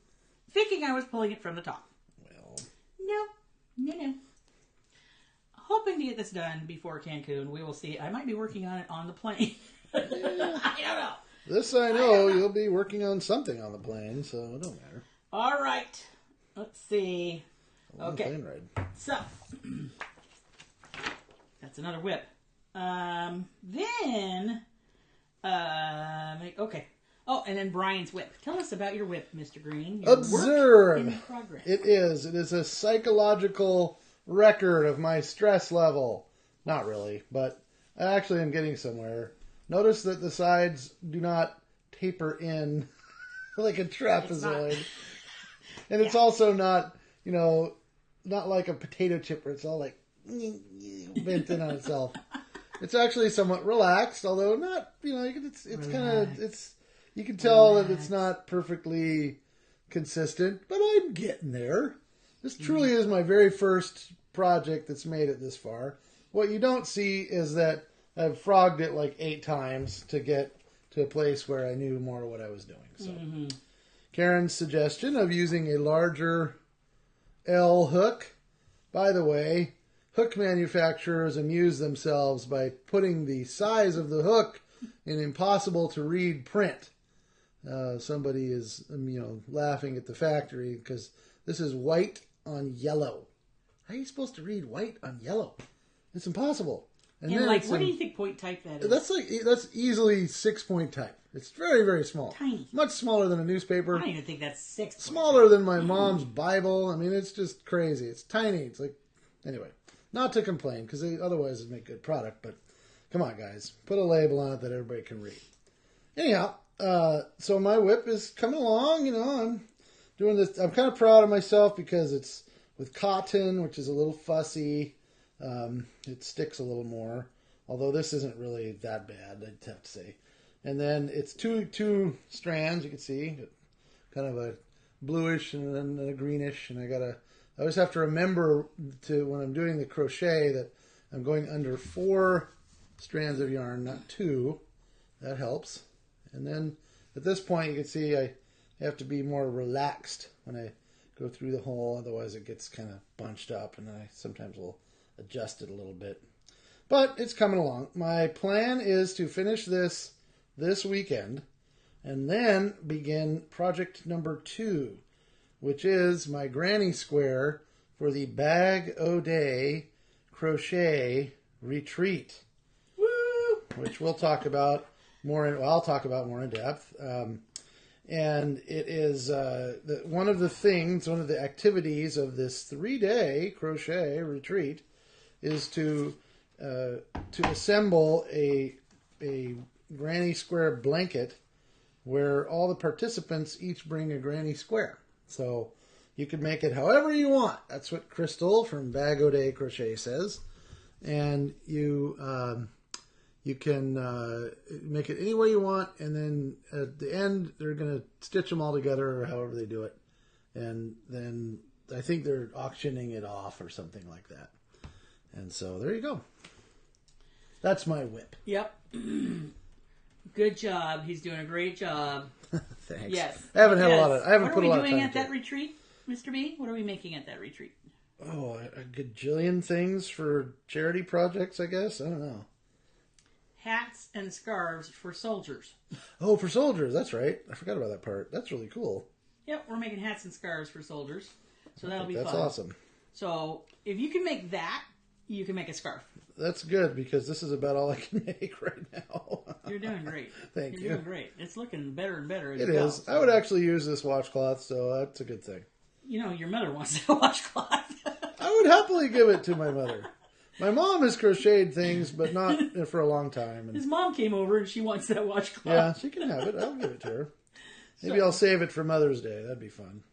thinking I was pulling it from the top. Well, No. Hoping to get this done before Cancun. We will see. I might be working on it on the plane. I don't know. this I know. You'll be working on something on the plane, so it don't matter. All right. Let's see. Okay. Plane ride. So, that's another whip. Okay. Oh, and then Bryan's whip. Tell us about your whip, Mr. Green. Your Observe. work in progress. It is a psychological record of my stress level. Not really, but I actually am getting somewhere. Notice that the sides do not taper in like a trapezoid. And it's also not, not like a potato chip where it's all like bent in on itself. It's actually somewhat relaxed, although not, it's kind of, you can tell that it's not perfectly consistent, but I'm getting there. This truly is my very first project that's made it this far. What you don't see is that I've frogged it like 8 times to get to a place where I knew more what I was doing. So, Karen's suggestion of using a larger L hook. By the way, hook manufacturers amuse themselves by putting the size of the hook in impossible to read print. Somebody is, laughing at the factory because this is white on yellow. How are you supposed to read white on yellow? It's impossible. And what do you think point type that is? That's easily 6-point type. It's very, very small. Tiny. Much smaller than a newspaper. I don't even think that's 6. Smaller than my mom's Bible. I mean, it's just crazy. It's tiny. It's like, anyway, not to complain because otherwise it'd make good product. But come on, guys, put a label on it that everybody can read. Anyhow, so my whip is coming along. I'm doing this. I'm kind of proud of myself because it's with cotton, which is a little fussy. It sticks a little more, although this isn't really that bad, I'd have to say. And then it's two strands, you can see, kind of a bluish and then a greenish. And I always have to remember when I'm doing the crochet that I'm going under 4 strands of yarn, not 2. That helps. And then at this point, you can see I have to be more relaxed when I go through the hole. Otherwise, it gets kind of bunched up, and I sometimes will adjust it a little bit. But it's coming along. My plan is to finish this weekend and then begin project number 2, which is my granny square for the Bag O' Day crochet retreat. Woo! Which we'll talk about I'll talk about more in depth. And it is one of the activities of this 3-day crochet retreat is to assemble a granny square blanket where all the participants each bring a granny square. So you can make it however you want. That's what Crystal from Bag O' Day Crochet says. And you can make it any way you want, and then at the end they're going to stitch them all together or however they do it. And then I think they're auctioning it off or something like that. And so there you go. That's my whip. Yep. Good job. He's doing a great job. Thanks. Yes. I haven't put a lot of time What are we doing at that retreat, Mr. B? What are we making at that retreat? Oh, a gajillion things for charity projects, I guess. I don't know. Hats and scarves for soldiers. Oh, for soldiers. That's right. I forgot about that part. That's really cool. Yep, we're making hats and scarves for soldiers. So that'll be fun. That's awesome. So if you can make that, you can make a scarf. That's good because this is about all I can make right now. You're doing great. Thank you. You're doing great. It's looking better and better as It well, is. so. I would actually use this washcloth, so that's a good thing. Your mother wants a washcloth. I would happily give it to my mother. My mom has crocheted things, but not for a long time. His mom came over and she wants that washcloth. Yeah, she can have it. I'll give it to her. Maybe I'll save it for Mother's Day. That'd be fun.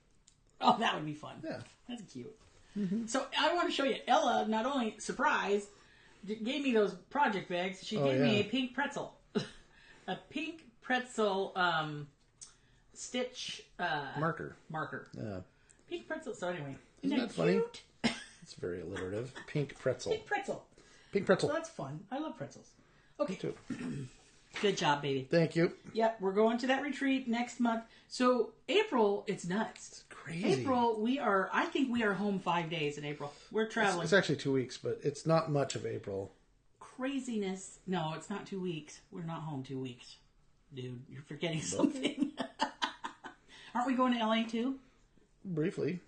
Oh, that would be fun. Yeah. That's cute. Mm-hmm. So I want to show you. Ella not only surprised gave me those project bags, she gave me a pink pretzel. A pink pretzel stitch marker. Yeah. Pink pretzel. So anyway. Isn't that funny? It's very alliterative. Pink pretzel. Pink pretzel. Pink pretzel. So that's fun. I love pretzels. Okay. Me too. Good job, baby. Thank you. Yep, we're going to that retreat next month. So April, it's nuts. It's crazy. April, I think we are home 5 days in April. We're traveling. It's actually 2 weeks, but it's not much of April. Craziness. No, it's not 2 weeks. We're not home 2 weeks. Dude, you're forgetting something. Aren't we going to LA too? Briefly.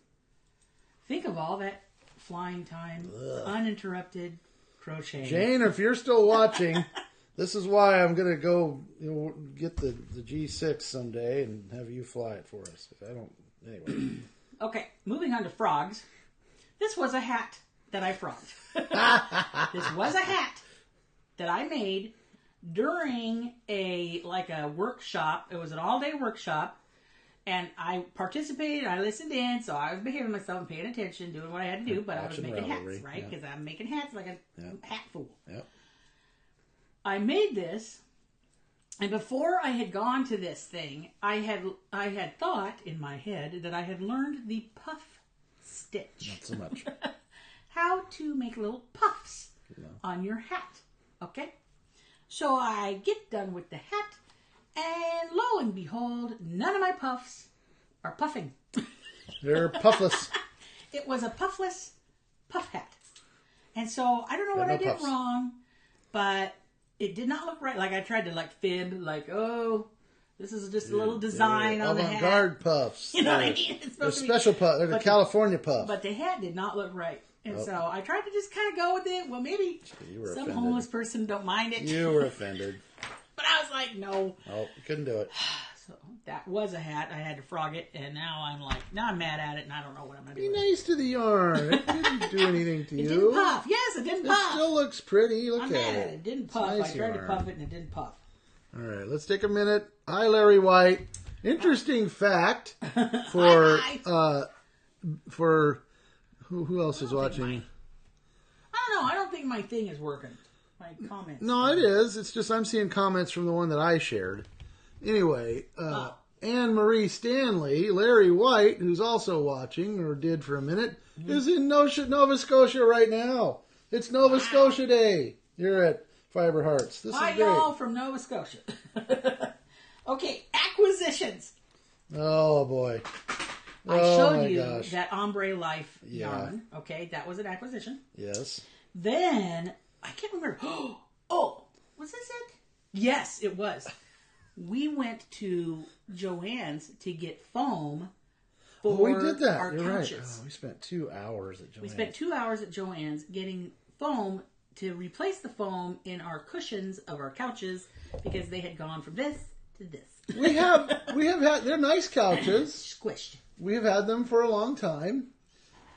Think of all that flying time, uninterrupted crochet. Jane, if you're still watching, this is why I'm going to go get the G6 someday and have you fly it for us. If I don't, anyway. Okay, moving on to frogs. This was a hat that I frogged. This was a hat that I made during a workshop. It was an all-day workshop. And I participated, I listened in, so I was behaving myself and paying attention, doing what I had to do, but I was making hats, right? Because I'm making hats like a hat fool. Yep. I made this, and before I had gone to this thing, I had thought in my head that I had learned the puff stitch. Not so much. How to make little puffs on your hat. Okay? So I get done with the hat. And lo and behold, none of my puffs are puffing. They're puffless. It was a puffless puff hat. And so I don't know what I did wrong, but it did not look right. Like I tried to fib, this is just a little design on the hat. Avant-garde puffs. You know what I mean? They're special puffs. They're the California puff. But the hat did not look right. And so I tried to just kind of go with it. Well, maybe some homeless person don't mind it. You were offended. But I was like, no. Oh, you couldn't do it. So that was a hat. I had to frog it, and now I'm mad at it, and I don't know what I'm going to do. Be nice to the yarn. It didn't do anything to you. It didn't puff. Yes, it didn't puff. It still looks pretty. Look I'm at mad it. at it. It didn't puff. Nice I tried yarn. to puff it, and it didn't puff. All right, let's take a minute. Hi, Larry White. Interesting fact for who else is watching? I don't know. I don't think my thing is working. My comments. No, it is. It's just I'm seeing comments from the one that I shared. Anyway, Anne Marie Stanley, Larry White, who's also watching, or did for a minute, is in Nova Scotia right now. It's Nova Scotia Day. You're at Fiber Hearts. This Hi, is great. y'all from Nova Scotia. Okay, acquisitions. Oh, boy. I showed you that Ombre Life yarn. Yeah. Okay, that was an acquisition. Yes. Then, I can't remember. Oh, was this it? Yes, it was. We went to Joann's to get foam for we did that. our You're couches. right. Oh, we spent 2 hours at Joann's. We spent 2 hours at Joann's getting foam to replace the foam in our cushions of our couches because they had gone from this to this. We have had, they're nice couches. Squished. We have had them for a long time.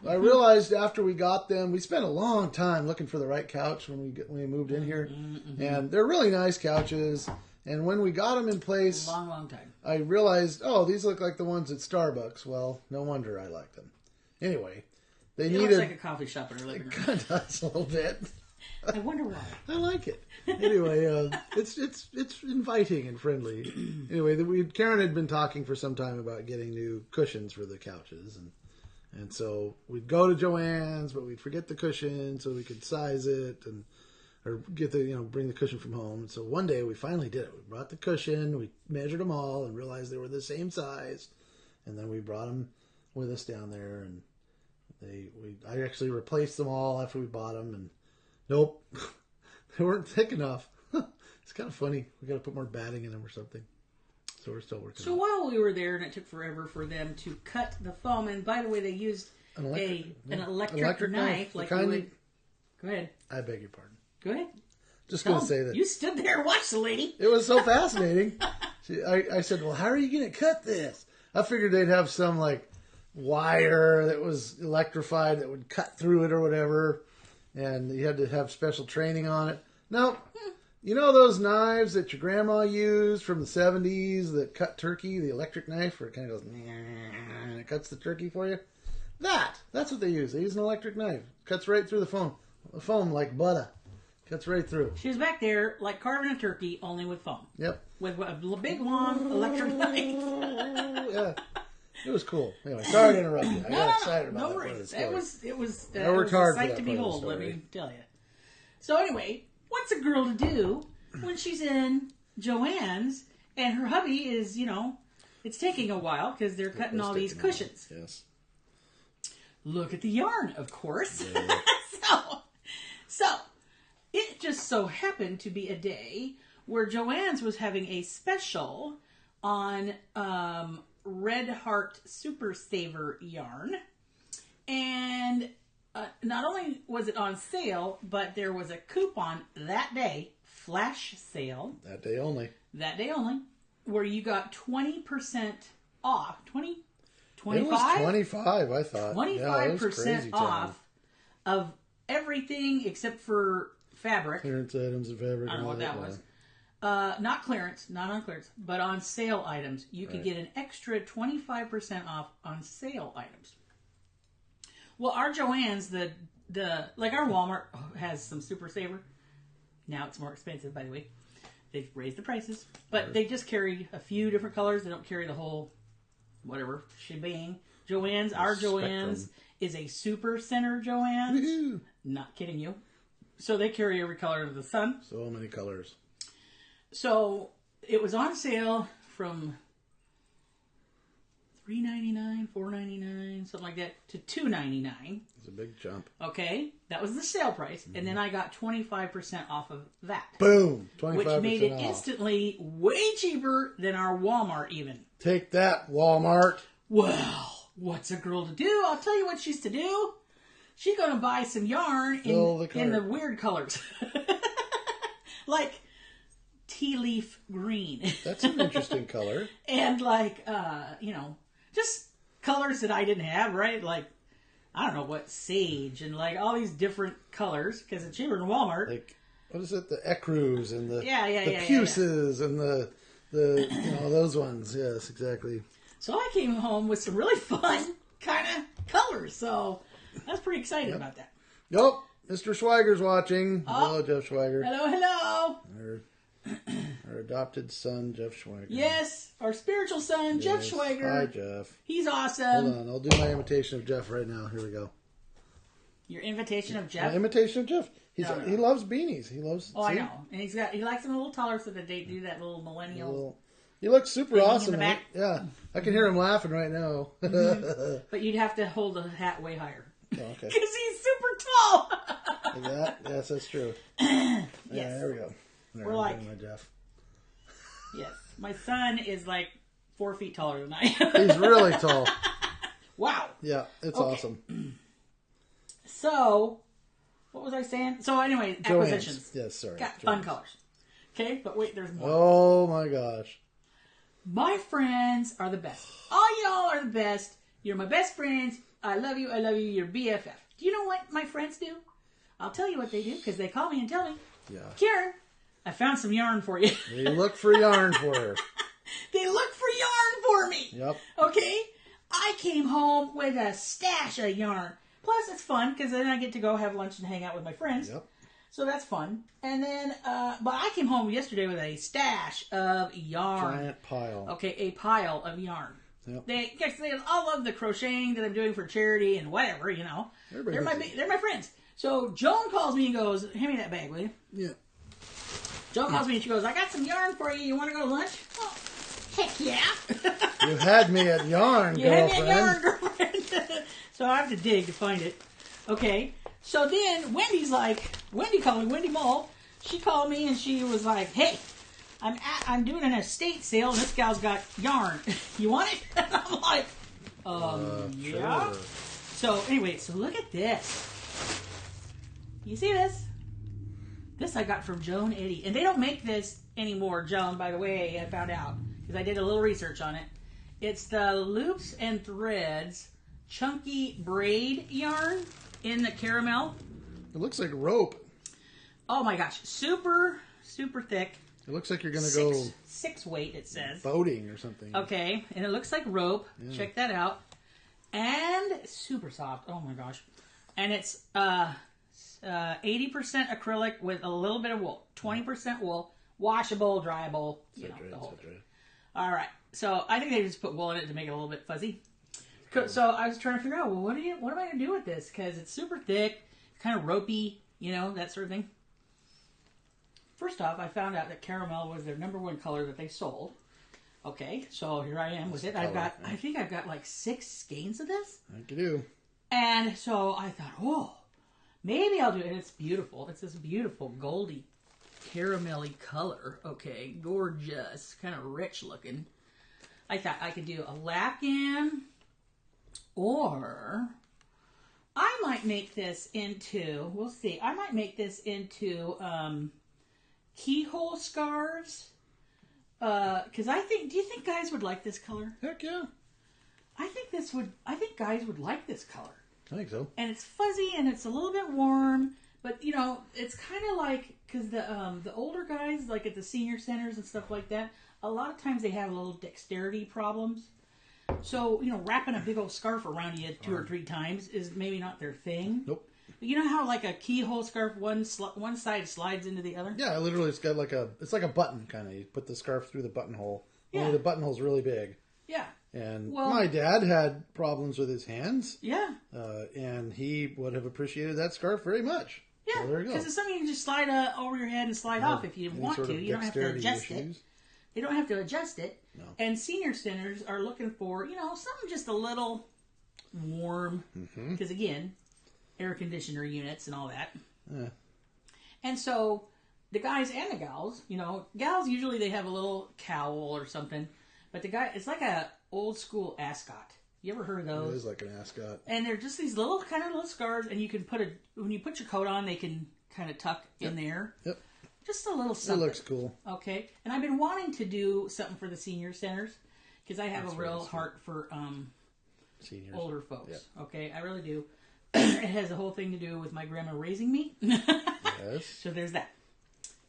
I realized after we got them, we spent a long time looking for the right couch when we moved in here. And they're really nice couches. And when we got them in place, Long time. I realized, these look like the ones at Starbucks. Well, no wonder I like them. Anyway, It looks like a coffee shop in our living room. It kind of does a little bit. I wonder why. I like it. Anyway, it's inviting and friendly. Anyway, Karen had been talking for some time about getting new cushions for the couches, and so we'd go to Joann's, but we'd forget the cushion, so we could size it or get bring the cushion from home. And so one day we finally did it. We brought the cushion, we measured them all, and realized they were the same size, and then we brought them with us down there, and I actually replaced them all after we bought them, and nope, they weren't thick enough. It's kind of funny. We got to put more batting in them or something. So we're still working. So while we were there, and it took forever for them to cut the foam, and by the way, they used an electric knife. Go ahead. I beg your pardon. Go ahead. Just going to say that. You stood there and watched the lady. It was so fascinating. I said, well, how are you going to cut this? I figured they'd have some wire that was electrified that would cut through it or whatever. And you had to have special training on it. No. You know those knives that your grandma used from the 70s that cut turkey, the electric knife where it kind of goes and it cuts the turkey for you? That's what they use. They use an electric knife. Cuts right through the foam like butter. Cuts right through. She was back there like carving a turkey, only with foam. Yep. With a big, long electric knife. Yeah. It was cool. Anyway, sorry to interrupt you. I got excited about no that worries. part of the story. It was I worked hard a sight for to that part of the behold, let story. me tell you. So anyway, what's a girl to do when she's in Joann's and her hubby is, it's taking a while because they're cutting all these cushions. Yes. Look at the yarn, of course. Yeah. So, it just so happened to be a day where Joann's was having a special on Red Heart Super Saver yarn. And not only was it on sale, but there was a coupon that day, flash sale. That day only. That day only, where you got 20% off. 25? It was 25, I thought. 25% off of everything except for fabric. Clearance items and fabric. I don't know what that was. Not clearance, not on clearance, but on sale items. You could get an extra 25% off on sale items. Well, our Joann's, like our Walmart has some Super Saver. Now it's more expensive, by the way. They've raised the prices, but they just carry a few different colors. They don't carry the whole, whatever, shebang. Joann's, our Joann's is a Super Center Joann's. Woo-hoo. Not kidding you. So they carry every color under the sun. So many colors. So it was on sale from $3.99, $4.99, something like that, to $2.99. It's a big jump. Okay, that was the sale price, and then I got 25% off of that. Boom! 25% Which made it off. instantly way cheaper than our Walmart even. Take that, Walmart. Well, what's a girl to do? I'll tell you what she's to do. She's going to buy some yarn in the weird colors. Like tea leaf green. That's an interesting color. And just colors that I didn't have, right? Like, I don't know what, sage and like all these different colors because it's cheaper than Walmart. Like, what is it? The ecru's and the the puces and the those ones. Yes, exactly. So I came home with some really fun kind of colors. So I was pretty excited about that. Yep. Mr. Schweiger's watching. Hello, Jeff Schweiger. Hello. Our adopted son, Jeff Schweiger. Yes, our spiritual son, Jeff Schweiger. Hi, Jeff. He's awesome. Hold on, I'll do my imitation of Jeff right now. Here we go. Your invitation of Jeff? My imitation of Jeff. He loves beanies. He loves. Oh, see? I know, and he likes them a little taller so that they do that little millennial. He looks super awesome. In the back. Yeah, I can hear him laughing right now. But you'd have to hold the hat way higher. Oh, okay. Because he's super tall. Like that? Yes, that's true. Yes. Yeah, there we go. We're like my Jeff. Yes, my son is like 4 feet taller than I am. He's really tall. Wow. Yeah, it's awesome. So, what was I saying? So anyway, acquisitions. Yes, sorry. Got fun colors. Okay, but wait, there's more. Oh my gosh. My friends are the best. All y'all are the best. You're my best friends. I love you. You're BFF. Do you know what my friends do? I'll tell you what they do because they call me and tell me. Yeah. Karen, I found some yarn for you. They look for yarn for her. They look for yarn for me. Yep. Okay? I came home with a stash of yarn. Plus, it's fun because then I get to go have lunch and hang out with my friends. Yep. So that's fun. And then, but I came home yesterday with a stash of yarn. Giant pile. Okay, a pile of yarn. Yep. They all love the crocheting that I'm doing for charity and whatever, They're my friends. So Joan calls me and goes, hand me that bag, will you? Yeah. Joan calls me and she goes, I got some yarn for you. You want to go to lunch? Oh, heck yeah. You had me at yarn, girlfriend. You had me at yarn, girlfriend. So I have to dig to find it. Okay. So then Wendy called me, Wendy Mull. She called me and she was like, hey, I'm doing an estate sale and this gal's got yarn. You want it? And I'm like, yeah. Sure. So anyway, look at this. You see this? This I got from Joan Eddy. And they don't make this anymore, Joan, by the way, I found out. Because I did a little research on it. It's the Loops and Threads Chunky Braid yarn in the caramel. It looks like rope. Oh my gosh. Super, super thick. It looks like you're going to go... 6 weight, it says. Boating or something. Okay. And it looks like rope. Yeah. Check that out. And super soft. Oh my gosh. And it's 80% acrylic with a little bit of wool. 20% wool. Washable, dryable. You know, the whole thing. All right. So I think they just put wool in it to make it a little bit fuzzy. So I was trying to figure out, well, what am I going to do with this? Because it's super thick, kind of ropey, you know, that sort of thing. First off, I found out that caramel was their #1 color that they sold. Okay, so here I am with it. I think I've got like 6 skeins of this. I think you do. And so I thought, oh, maybe I'll do it. And it's beautiful. It's this beautiful goldy caramelly color. Okay, gorgeous, kind of rich looking. I thought I could do a lapkin, or I might make this into, we'll see, I might make this into keyhole scarves. Because I think, do you think guys would like this color? Heck yeah. I think guys would like this color. I think so. And it's fuzzy and it's a little bit warm, but you know, it's kind of like, because the older guys, like at the senior centers and stuff like that, a lot of times they have a little dexterity problems. So, you know, wrapping a big old scarf around you 2 or 3 times is maybe not their thing. Nope. But you know how like a keyhole scarf, one side slides into the other? Yeah, literally it's got like it's like a button kind of. You put the scarf through the buttonhole. Yeah. Only the buttonhole's really big. Yeah. And my dad had problems with his hands. Yeah. And he would have appreciated that scarf very much. Yeah, so there you go. Because it's something you can just slide over your head and slide off if you want to. You don't have to adjust it. They don't have to adjust it. No. And senior centers are looking for, you know, something just a little warm. Because again, air conditioner units and all that. Yeah. And so the guys and the gals, you know, gals usually they have a little cowl or something. But the guy, it's like a old school ascot. You ever heard of those? It is like an ascot. And they're just these little kind of little scarves, and you can when you put your coat on, they can kind of tuck in there. Yep. Just a little something. It looks cool. Okay. And I've been wanting to do something for the senior centers because I have a real heart for seniors, older folks. Yep. Okay, I really do. It has a whole thing to do with my grandma raising me. Yes. So there's that.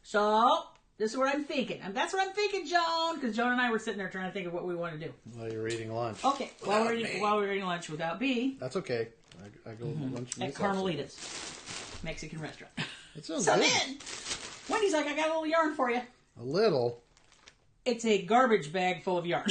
So this is what I'm thinking. And that's what I'm thinking, Joan, because Joan and I were sitting there trying to think of what we want to do. While you're eating lunch. Okay, while we're eating lunch without B. That's okay. I go to lunch At Carmelita's Mexican restaurant. It sounds so good. Then, Wendy's like, I got a little yarn for you. A little. It's a garbage bag full of yarn.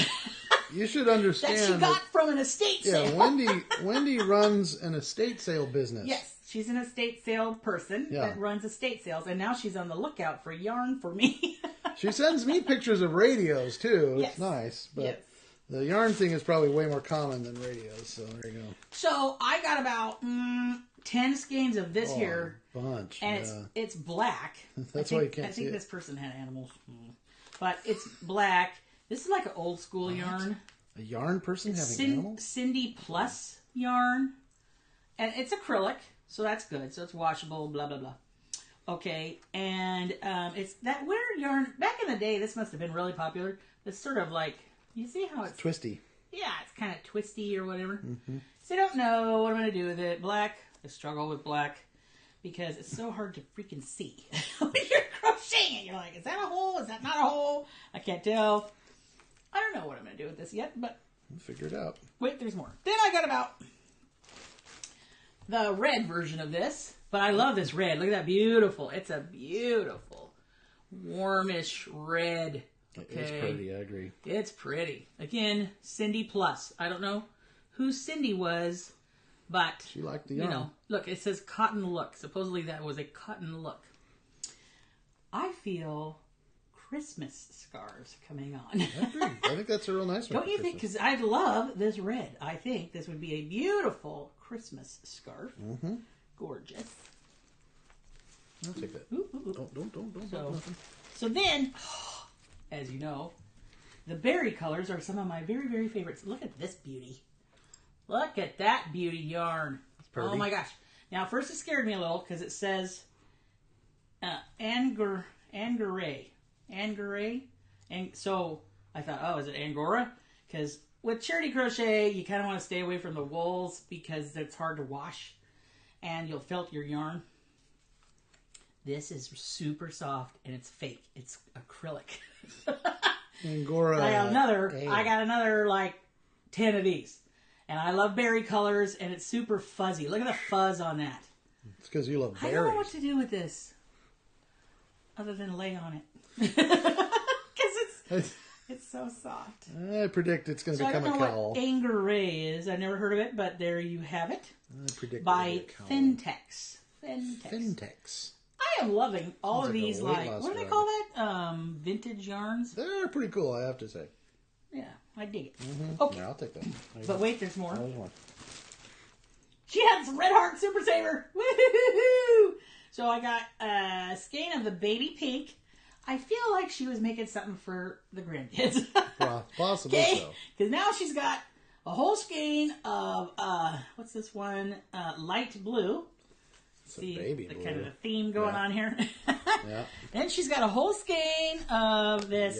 You should understand that she got from an estate sale. Yeah, Wendy runs an estate sale business. Yes, she's an estate sale person that runs estate sales, and now she's on the lookout for yarn for me. She sends me pictures of radios too. Yes. It's nice, but the yarn thing is probably way more common than radios. So there you go. So I got about 10 skeins of this here, bunch, and it's black. That's why you can't see it. I think this person had animals, but it's black. This is like an old school yarn. A yarn person having animals? Cindy Plus yarn. And it's acrylic, so that's good. So it's washable, blah, blah, blah. Okay, and it's that weird yarn. Back in the day, this must have been really popular. It's sort of like, you see how it's twisty. Yeah, it's kind of twisty or whatever. So I don't know what I'm going to do with it. Black, I struggle with black because it's so hard to freaking see. When you're crocheting, you're like, is that a hole? Is that not a hole? I can't tell. I don't know what I'm going to do with this yet, but we'll figure it out. Wait, there's more. Then I got about the red version of this, but I love this red. Look at that, beautiful. It's a beautiful, warmish red. Okay. It's pretty, I agree. It's pretty. Again, Cindy Plus. I don't know who Cindy was, but she liked the yarn. You know, look, it says cotton look. Supposedly that was a cotton look. I feel Christmas scarves coming on. I agree. I think that's a real nice one. Don't you think? Because I love this red. I think this would be a beautiful Christmas scarf. Gorgeous. I'll take that. Ooh, ooh, ooh. Don't. So then, as you know, the berry colors are some of my very, very favorites. Look at this beauty. Look at that beauty yarn. Oh my gosh. Now, first it scared me a little because it says Angora. And so I thought, oh, is it Angora? Because with charity crochet, you kind of want to stay away from the wools because it's hard to wash and you'll felt your yarn. This is super soft and it's fake. It's acrylic. Angora. I got another like 10 of these. And I love berry colors and it's super fuzzy. Look at the fuzz on that. It's because you love berries. I don't know what to do with this, other than lay on it, because it's so soft. I predict it's going to become a cowl. I don't know what Angare is. I've never heard of it, but there you have it. I predict by Fintex. Fintex. I am loving all of like these. Like, what do they call that? Vintage yarns. They're pretty cool, I have to say. Yeah, I dig it. Mm-hmm. Okay, Yeah, I'll take that. But wait, there's more. There's more. She had some Red Heart Super Saver. Woohoo! So I got a skein of the baby pink. I feel like she was making something for the grandkids. Well, possibly so. Because now she's got a whole skein of, what's this one? Light blue. See baby the blue. kind of a theme going on here. Yeah. Then she's got a whole skein of this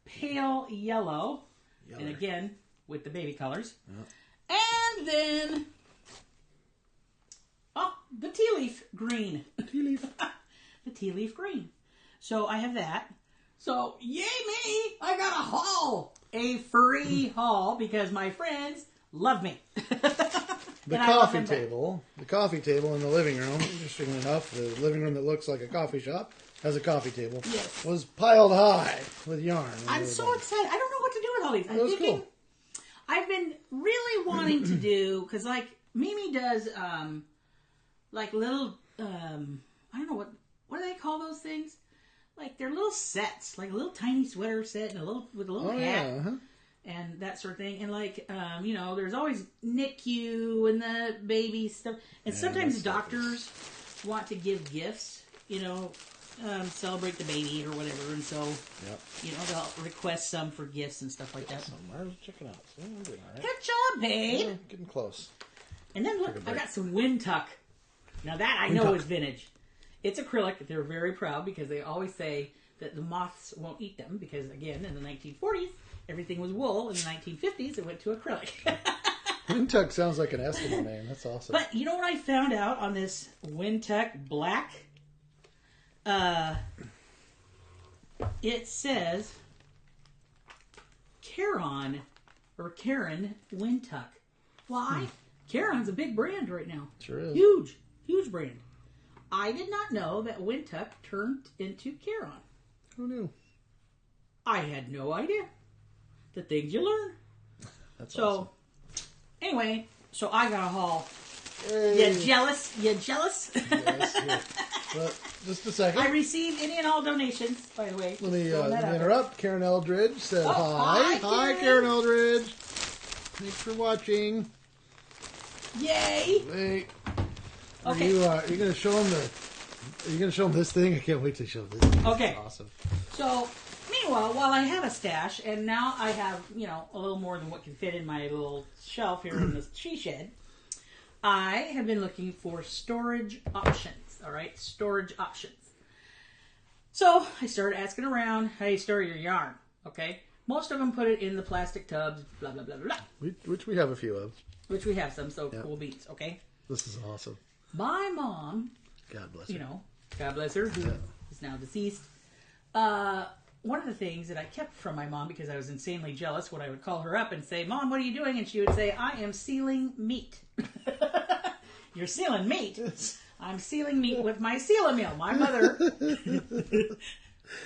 pale yellow. And again, with the baby colors. Yeah. And then, the tea leaf green. Tea leaf. The tea leaf green. So I have that. So, yay me! I got a haul! A free haul because my friends love me. The coffee table in the living room, interestingly enough, the living room that looks like a coffee shop has a coffee table. Yes. Was piled high with yarn. I'm so excited. I don't know what to do with all these. That was cool. I've been really wanting to do, because like Mimi does, like little, I don't know what do they call those things? Like they're little sets, like a little tiny sweater set and with a little hat. Yeah, uh-huh. And that sort of thing. And like, there's always NICU and the baby stuff. And sometimes doctors want to give gifts, celebrate the baby or whatever. And so, they'll request some for gifts and stuff like that. Check it out. See, I'm doing all right. Good job, babe. Yeah, getting close. And then look, I got some wind tuck. Now that I know is vintage. It's acrylic. They're very proud because they always say that the moths won't eat them because, again, in the 1940s, everything was wool. In the 1950s, it went to acrylic. Windtuck sounds like an Eskimo name. That's awesome. But you know what I found out on this Windtuck Black? It says Karen Windtuck. Why? Karen's a big brand right now. Sure is. Huge brand. I did not know that Windtuck turned into Karen. Who knew? I had no idea. The things you learn. That's awesome. Anyway, so I got a haul. Hey. You jealous? Yes, here. But just a second. I received any and all donations, by the way. Let me interrupt. Karen Eldridge said hi. Hi, Karen Eldridge. Thanks for watching. Yay! Wait. Okay. Are you going to show them Are you going to show them this thing? I can't wait to show this. Okay. Awesome. So, meanwhile, while I have a stash, and now I have, a little more than what can fit in my little shelf here in the she shed, I have been looking for storage options. All right? Storage options. So, I started asking around how you store your yarn. Okay? Most of them put it in the plastic tubs, blah, blah, blah, blah. Which we have a few of. Which we have some, so cool beats, okay? This is awesome. My mom, God bless her. God bless her, who is now deceased. One of the things that I kept from my mom, because I was insanely jealous, when I would call her up and say, Mom, what are you doing? And she would say, I am sealing meat. You're sealing meat? I'm sealing meat with my seal mill. My mother.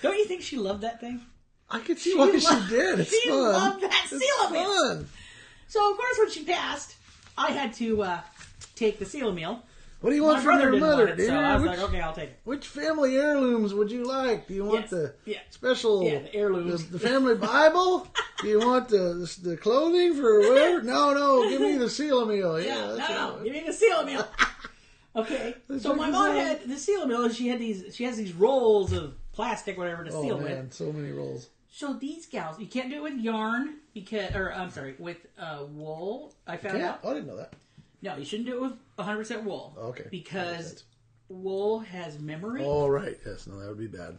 Don't you think she loved that thing? I could see why she did. It's she fun. Loved that seal mill. Fun. So, of course, when she passed, I had to take the seal mill. What do you want from your mother, dear? So I was like, okay, I'll take it. Which family heirlooms would you like? Do you want the special the heirlooms, the family Bible? Do you want the clothing for whatever? No, give me the seal meal. No, give me the seal meal. Okay, so my mom had the seal mill, and she has these rolls of plastic, whatever, to seal with. So many rolls. So these gals, you can't do it with yarn with wool. I found out. Oh, I didn't know that. No, you shouldn't do it with 100% wool. Okay. Because wool has memory. Oh, right. Yes, no, that would be bad.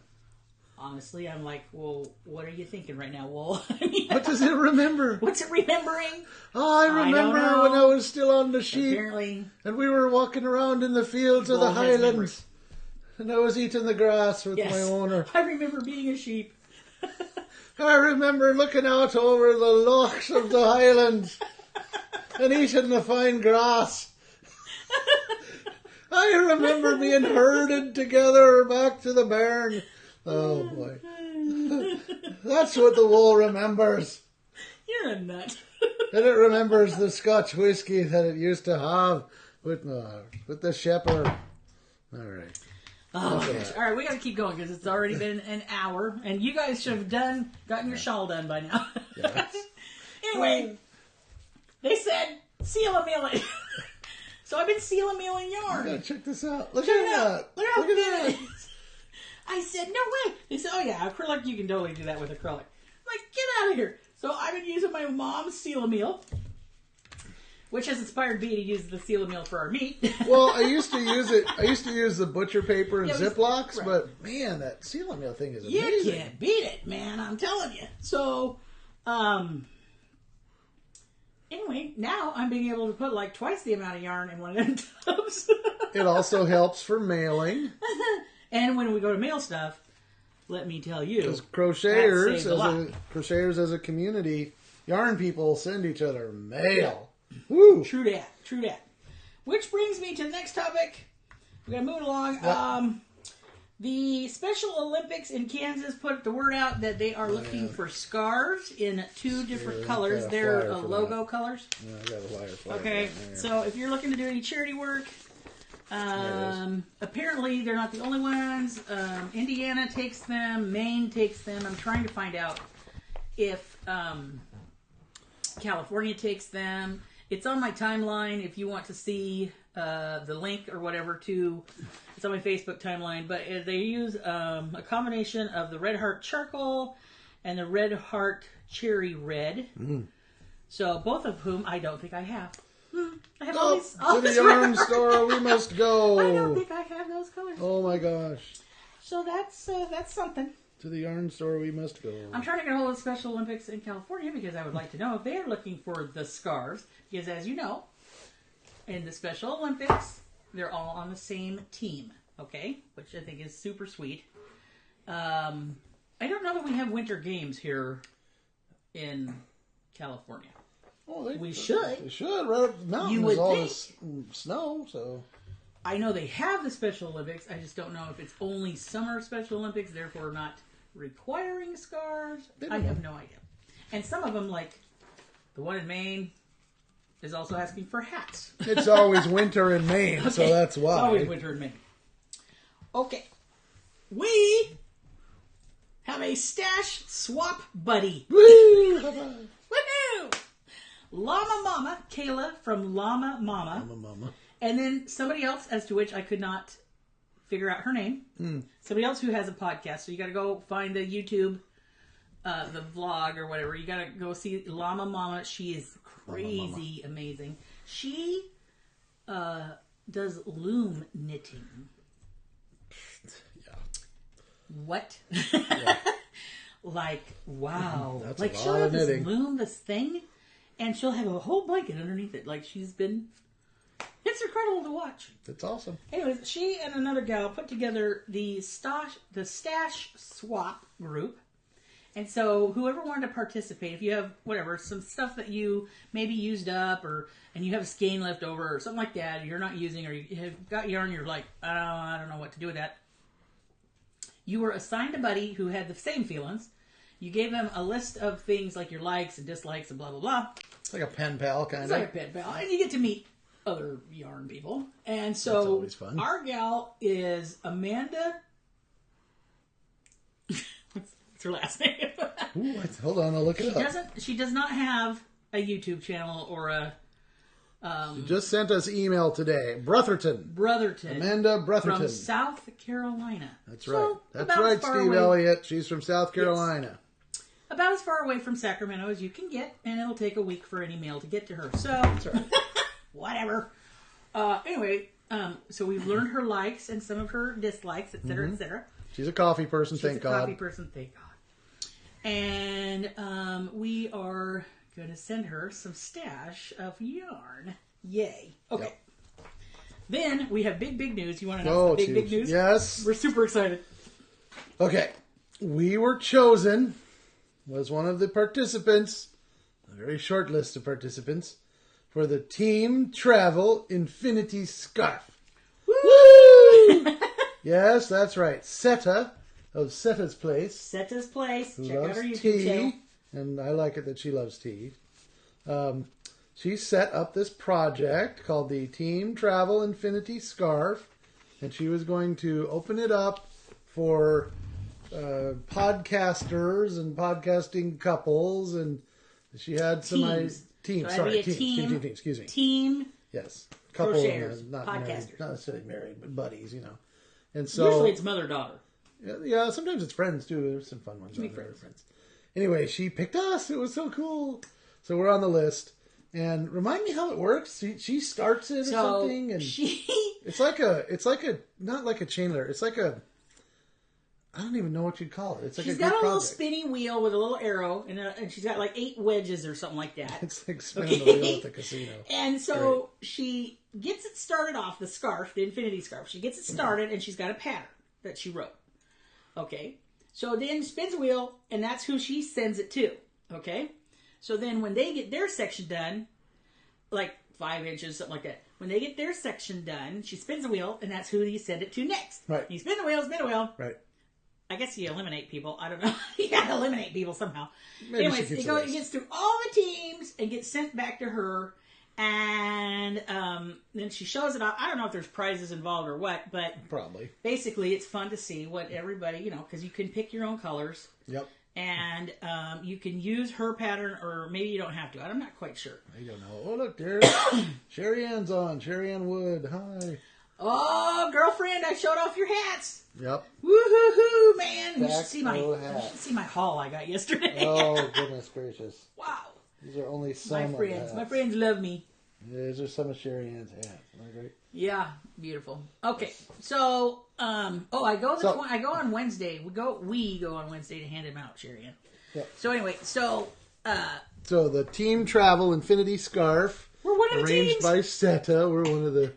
Honestly, I'm like, well, what are you thinking right now, wool? What does it remember? What's it remembering? Oh, I remember when I was still on the sheep. Apparently. And we were walking around in the fields of the Highlands. And I was eating the grass with my owner. I remember being a sheep. I remember looking out over the lochs of the Highlands and eating the fine grass. I remember being herded together back to the barn. Oh, boy. That's what the wool remembers. You're a nut. And it remembers the Scotch whiskey that it used to have with the shepherd. All right. Oh, my gosh. All right, we got to keep going because it's already been an hour. And you guys should have gotten your shawl done by now. Yes. Anyway, they said seal a meal. So I've been seal a meal in yarn. You gotta check this out. Look Check at it out. that. Look how Look at good it that. is. I said, no way. They said, oh yeah, acrylic, you can totally do that with acrylic. I'm like, get out of here. So I've been using my mom's seal a meal, which has inspired me to use the seal a meal for our meat. Well, I used to use the butcher paper and Ziplocs, right. but man, that seal a meal thing is amazing. You can't beat it, man. I'm telling you. So, anyway, now I'm being able to put like twice the amount of yarn in one of them tubs. It also helps for mailing. And when we go to mail stuff, let me tell you, As crocheters, as a community, yarn people send each other mail. Woo! True that. True that. Which brings me to the next topic. We gotta move along. Yep. The Special Olympics in Kansas put the word out that they are looking for scarves in 2 different colors. They're logo colors. Yeah, I got a flyer. Okay, so if you're looking to do any charity work, apparently they're not the only ones. Indiana takes them, Maine takes them. I'm trying to find out if California takes them. It's on my timeline if you want to see the link or whatever to. It's on my Facebook timeline, but they use a combination of the Red Heart Charcoal and the Red Heart Cherry Red. So both of whom I don't think I have. I have all To the yarn store we must go. I don't think I have those colors. Oh my gosh. So that's something. To the yarn store we must go. I'm trying to get a hold of the Special Olympics in California because I would like to know if they are looking for the scarves. Because as you know, in the Special Olympics, they're all on the same team. Okay? Which I think is super sweet. I don't know that we have winter games here in California. Oh, We should. They should. Right up the mountain. You would all think. this snow, so. I know they have the Special Olympics. I just don't know if it's only summer Special Olympics, therefore not requiring scarves. I have no idea. And some of them, like the one in Maine, is also asking for hats. It's always winter in Maine, so that's why. It's always winter in Maine. Okay. We have a stash swap buddy. Woo! Woohoo! Llama Mama, Kayla from Llama Mama. Mama. And then somebody else, as to which I could not figure out her name. Somebody else who has a podcast. So you got to go find the YouTube, the vlog or whatever. You got to go see Llama Mama. She is crazy amazing. She does loom knitting. Yeah. What? Yeah. Like, wow. That's like, a she'll lot have of this knitting. loom, this thing, and she'll have a whole blanket underneath it. Like, she's been... It's incredible to watch. It's awesome. Anyways, she and another gal put together the stash swap group. And so whoever wanted to participate, if you have whatever, some stuff that you maybe used up and you have a skein left over or something like that, you're not using, or you have got yarn, you're like, I don't know what to do with that. You were assigned a buddy who had the same feelings. You gave them a list of things like your likes and dislikes and blah, blah, blah. It's like a pen pal kind It's of. like a pen pal. And you get to meet other yarn people. And so That's always fun. Our gal is Amanda. What's her last name? Ooh, hold on, I'll look it up. She does not have a YouTube channel or a She just sent us email today. Brotherton. Amanda Brotherton. From South Carolina. That's right. That's right, Steve Elliott. She's from South Carolina. Yes. About as far away from Sacramento as you can get, and it'll take a week for any mail to get to her. So, That's right. whatever. Anyway, so we've learned her likes and some of her dislikes, etc., etc. She's a coffee person, thank God. She's a coffee person, thank God. And we are going to send her some stash of yarn. Yay. Okay. Yep. Then we have big news. You want to know the big news? Yes. We're super excited. Okay. We were chosen, was one of the participants, a very short list of participants, for the Team Travel Infinity Scarf. Woo! Yes, that's right. Seta of Seta's Place. Seta's Place. Who Check out loves her YouTube tea, channel. and I like it that she loves tea. She set up this project called the Team Travel Infinity Scarf, and she was going to open it up for podcasters and podcasting couples, and she had some teams. So Sorry, team, excuse me. Team. Yes, couple, crocheters, not married, podcasters. not necessarily married, but buddies, you know. And so Usually it's mother-daughter. yeah, sometimes it's friends too. There's some fun ones. Friends. Anyway, she picked us. It was so cool. So we're on the list. And remind me how it works. She starts it or something, and it's like a not like a chain letter. It's like a, I don't even know what you'd call it. It's like she's got a little spinning wheel with a little arrow, and she's got like 8 wedges or something like that. It's like spinning the wheel at the casino. And so she gets it started off, the scarf, the infinity scarf. She gets it started, and she's got a pattern that she wrote. Okay, so then spins a wheel, and that's who she sends it to. Okay. So then when they get their section done, like 5 inches, something like that, when they get their section done, she spins the wheel, and that's who you send it to next. Right. You spin the wheel. Right. I guess you eliminate people. I don't know. You gotta eliminate people somehow. Maybe Anyways, it gets through all the teams and gets sent back to her, and then she shows it off. I don't know if there's prizes involved or what, but probably. Basically, it's fun to see what everybody, because you can pick your own colors. Yep. And you can use her pattern, or maybe you don't have to. I'm not quite sure. I don't know. Oh, look, there. Sherry Ann's on. Sherry Ann Wood. Hi. Oh, girlfriend, I showed off your hats. Yep. Woo-hoo-hoo, man. You should see my haul I got yesterday. Oh, goodness gracious. Wow. These are only some My friends. of the My friends love me. These are some of Sherry Ann's hats. Isn't that great? Yeah, beautiful. Okay, so I go on Wednesday. We go on Wednesday to hand him out, Sherry Ann. Yep. So anyway, so the Team Travel Infinity Scarf. We're one of the arranged teams. by Seta. We're one of the.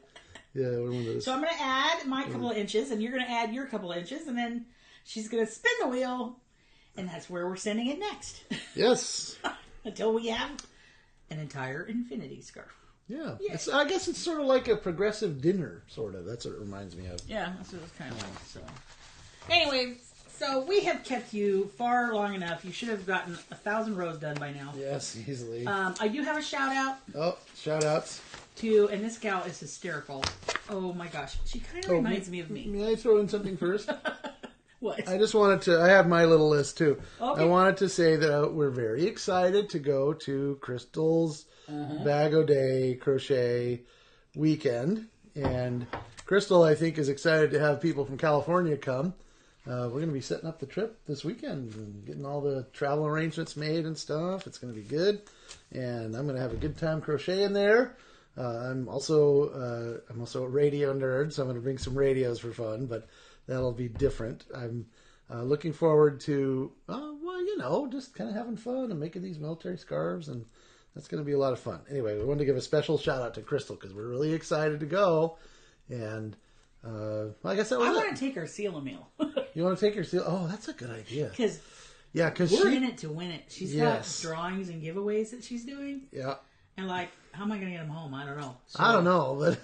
Yeah, we're one of those. So I'm going to add my couple of inches, and you're going to add your couple of inches, and then she's going to spin the wheel, and that's where we're sending it next. Yes. Until we have an entire infinity scarf. Yeah. I guess it's sort of like a progressive dinner, sort of. That's what it reminds me of. Yeah, that's what it's kind of like. So, anyway, so we have kept you far long enough. You should have gotten 1,000 rows done by now. Yes, easily. I do have a shout out. Oh, shout outs. And this gal is hysterical. Oh my gosh. She kind of reminds me of me. May I throw in something first? What? I just wanted to, I have my little list too. Okay. I wanted to say that we're very excited to go to Crystal's Bag O' Day crochet weekend. And Crystal, I think, is excited to have people from California come. We're going to be setting up the trip this weekend and getting all the travel arrangements made and stuff. It's going to be good. And I'm going to have a good time crocheting there. I'm also a radio nerd, so I'm going to bring some radios for fun, but that'll be different. I'm looking forward to, just kind of having fun and making these military scarves, and that's going to be a lot of fun. Anyway, we wanted to give a special shout out to Crystal because we're really excited to go, and I guess that was I want to take her seal a meal. You want to take her seal? Oh, that's a good idea. Because we're in it to win it. She's got drawings and giveaways that she's doing. Yeah. And how am I going to get them home? I don't know. So I don't know, but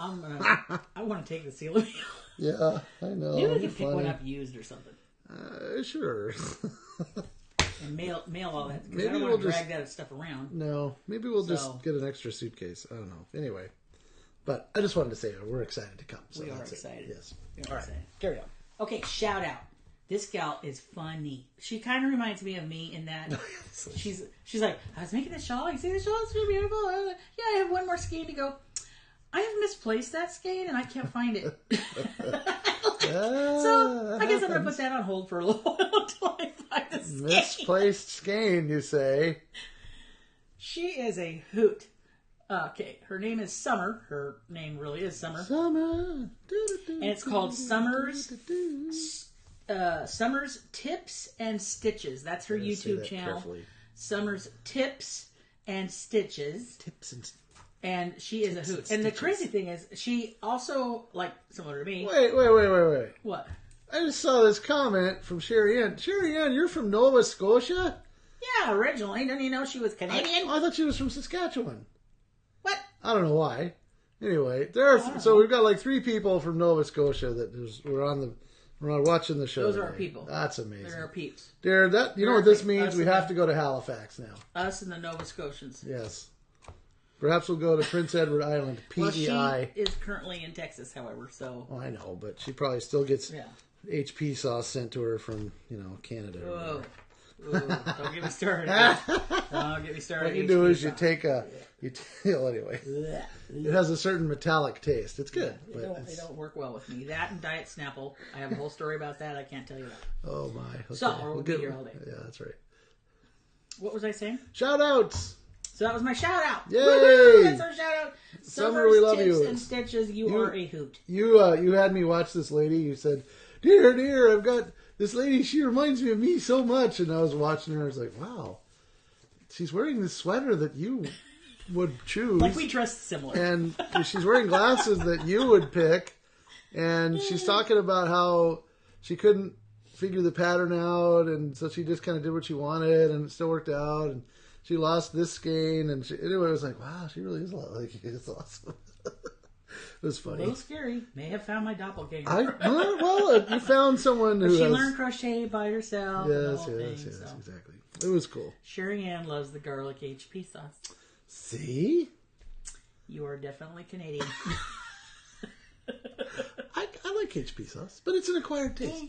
I want to take the seal of meal. Yeah, I know. Maybe we can pick one up used or something. Sure. And mail all that. Because I don't want to drag that stuff around. No, maybe we'll just get an extra suitcase. I don't know. Anyway, but I just wanted to say we're excited to come. So we are excited. Yes. All right. Carry on. Okay, shout out. This gal is funny. She kind of reminds me of me in that she's like, I was making this shawl. You see this shawl? It's so beautiful. I have one more skein to go. I have misplaced that skein and I can't find it. So I guess I'm going to put that on hold for a little while until I find the skein. Misplaced skein, you say? She is a hoot. Okay, her name is Summer. Her name really is Summer. Summer. And it's called Summer's Tips and Stitches. That's her YouTube channel. Carefully. Summer's Tips and Stitches. And she is a hoot. And the crazy thing is, she also, similar to me. Wait. What? I just saw this comment from Sherry Ann. Sherry Ann, you're from Nova Scotia? Yeah, originally. Didn't you know she was Canadian? I thought she was from Saskatchewan. What? I don't know why. Anyway, so we've got like 3 people from Nova Scotia that we're watching the show. Those today. are our people. That's amazing. They're our peeps. You know what this means? We have to go to Halifax now. Us and the Nova Scotians. Yes. Perhaps we'll go to Prince Edward Island, PEI. Well, she is currently in Texas, however, so... Oh, I know, but she probably still gets HP sauce sent to her from, Canada. Whoa. Ooh, don't get me started. Don't get me started. What you do is you take anyway. It has a certain metallic taste. It's good. They don't work well with me. That and Diet Snapple. I have a whole story about that. I can't tell you that. Oh, my. Okay. So, we'll be here all day. Yeah, that's right. What was I saying? Shout-outs! So that was my shout-out. Yay! Woo-hoo! That's our shout-out. Summer, we love tips you. and stitches, you are a hoot. You had me watch this lady. You said, dear, I've got this lady. She reminds me of me so much. And I was watching her. I was like, wow. She's wearing this sweater that you would choose. Like we dressed similar. And she's wearing glasses that you would pick. And she's talking about how she couldn't figure the pattern out. And so she just kind of did what she wanted. And it still worked out. And she lost this skein. And anyway, I was like, wow, she really is a lot like you. It's awesome. It was funny. A little scary. May have found my doppelganger. You found someone who learned crochet by herself. Yes, exactly. It was cool. Sherry Ann loves the garlic HP sauce. See? You are definitely Canadian. I like HP sauce, but it's an acquired taste.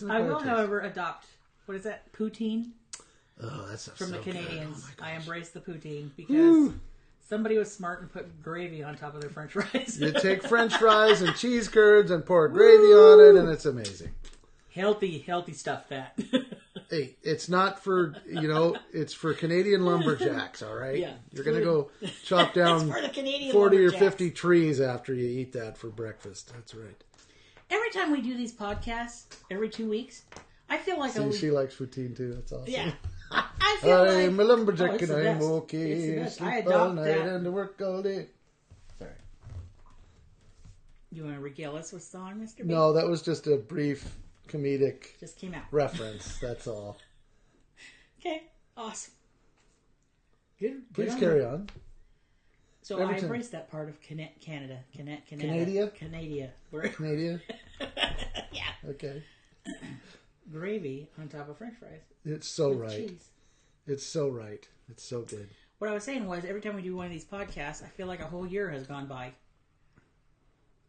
I will, however, adopt, what is that, poutine? Oh, that sounds from the so Canadians. good. Oh, I embrace the poutine because somebody was smart and put gravy on top of their French fries. You take French fries and cheese curds and pour gravy on it, and it's amazing. Healthy stuff, that. Hey, it's not for, it's for Canadian lumberjacks, all right? Yeah. You're going to go chop down 40 or 50 trees after you eat that for breakfast. That's right. Every time we do these podcasts, every 2 weeks, I feel like she likes poutine too. That's awesome. Yeah. I feel I'm a lumberjack it's and the I'm best. okay. It's the best. I Sleep all adopt night that. and to work all day. Sorry. You want to regale us with song, Mr. B? No, that was just a brief comedic Just came out. reference. That's all. Okay. Awesome. Good. Please carry on. So I embrace that part of Canada. Canada? Canada. Canada? Yeah. Okay. Gravy on top of French fries. It's so with right. Cheese. It's so right. It's so good. What I was saying was, every time we do one of these podcasts, I feel like a whole year has gone by.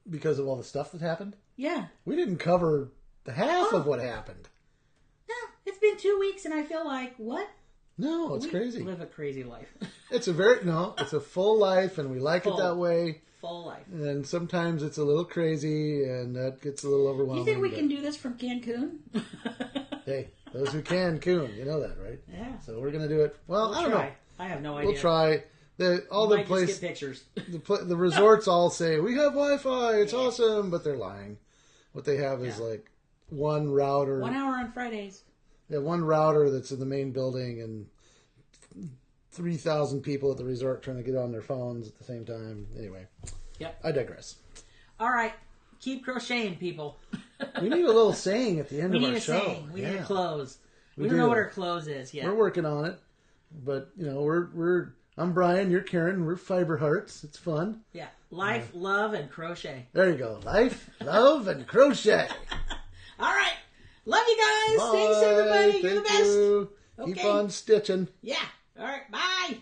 Because of all the stuff that happened? Yeah. We didn't cover the half of what happened. No, it's been 2 weeks and I feel like, what? No, it's crazy. Live a crazy life. It's a full life, and we like it that way. Full life. And sometimes it's a little crazy, and that gets a little overwhelming. You think we can do this from Cancun? Hey, those who can, coon. You know that, right? Yeah. So we're going to do it. Well, I don't know. I have no idea. We'll try. All the places, get pictures. the resorts all say, we have Wi-Fi, it's awesome, but they're lying. What they have is like one router. 1 hour on Fridays. Yeah, one router that's in the main building, and 3,000 people at the resort trying to get on their phones at the same time. Anyway, I digress. All right, keep crocheting, people. We need a little saying at the end of our show. Saying. We need a close. We don't know what our close is yet. We're working on it, but I'm Bryan, you're Karen, we're Fiber Hearts. It's fun. Yeah, life, love, and crochet. There you go. Life, love, and crochet. All right. Love you guys. Bye. Thanks, everybody. You're the best. You. Okay. Keep on stitching. Yeah. All right. Bye.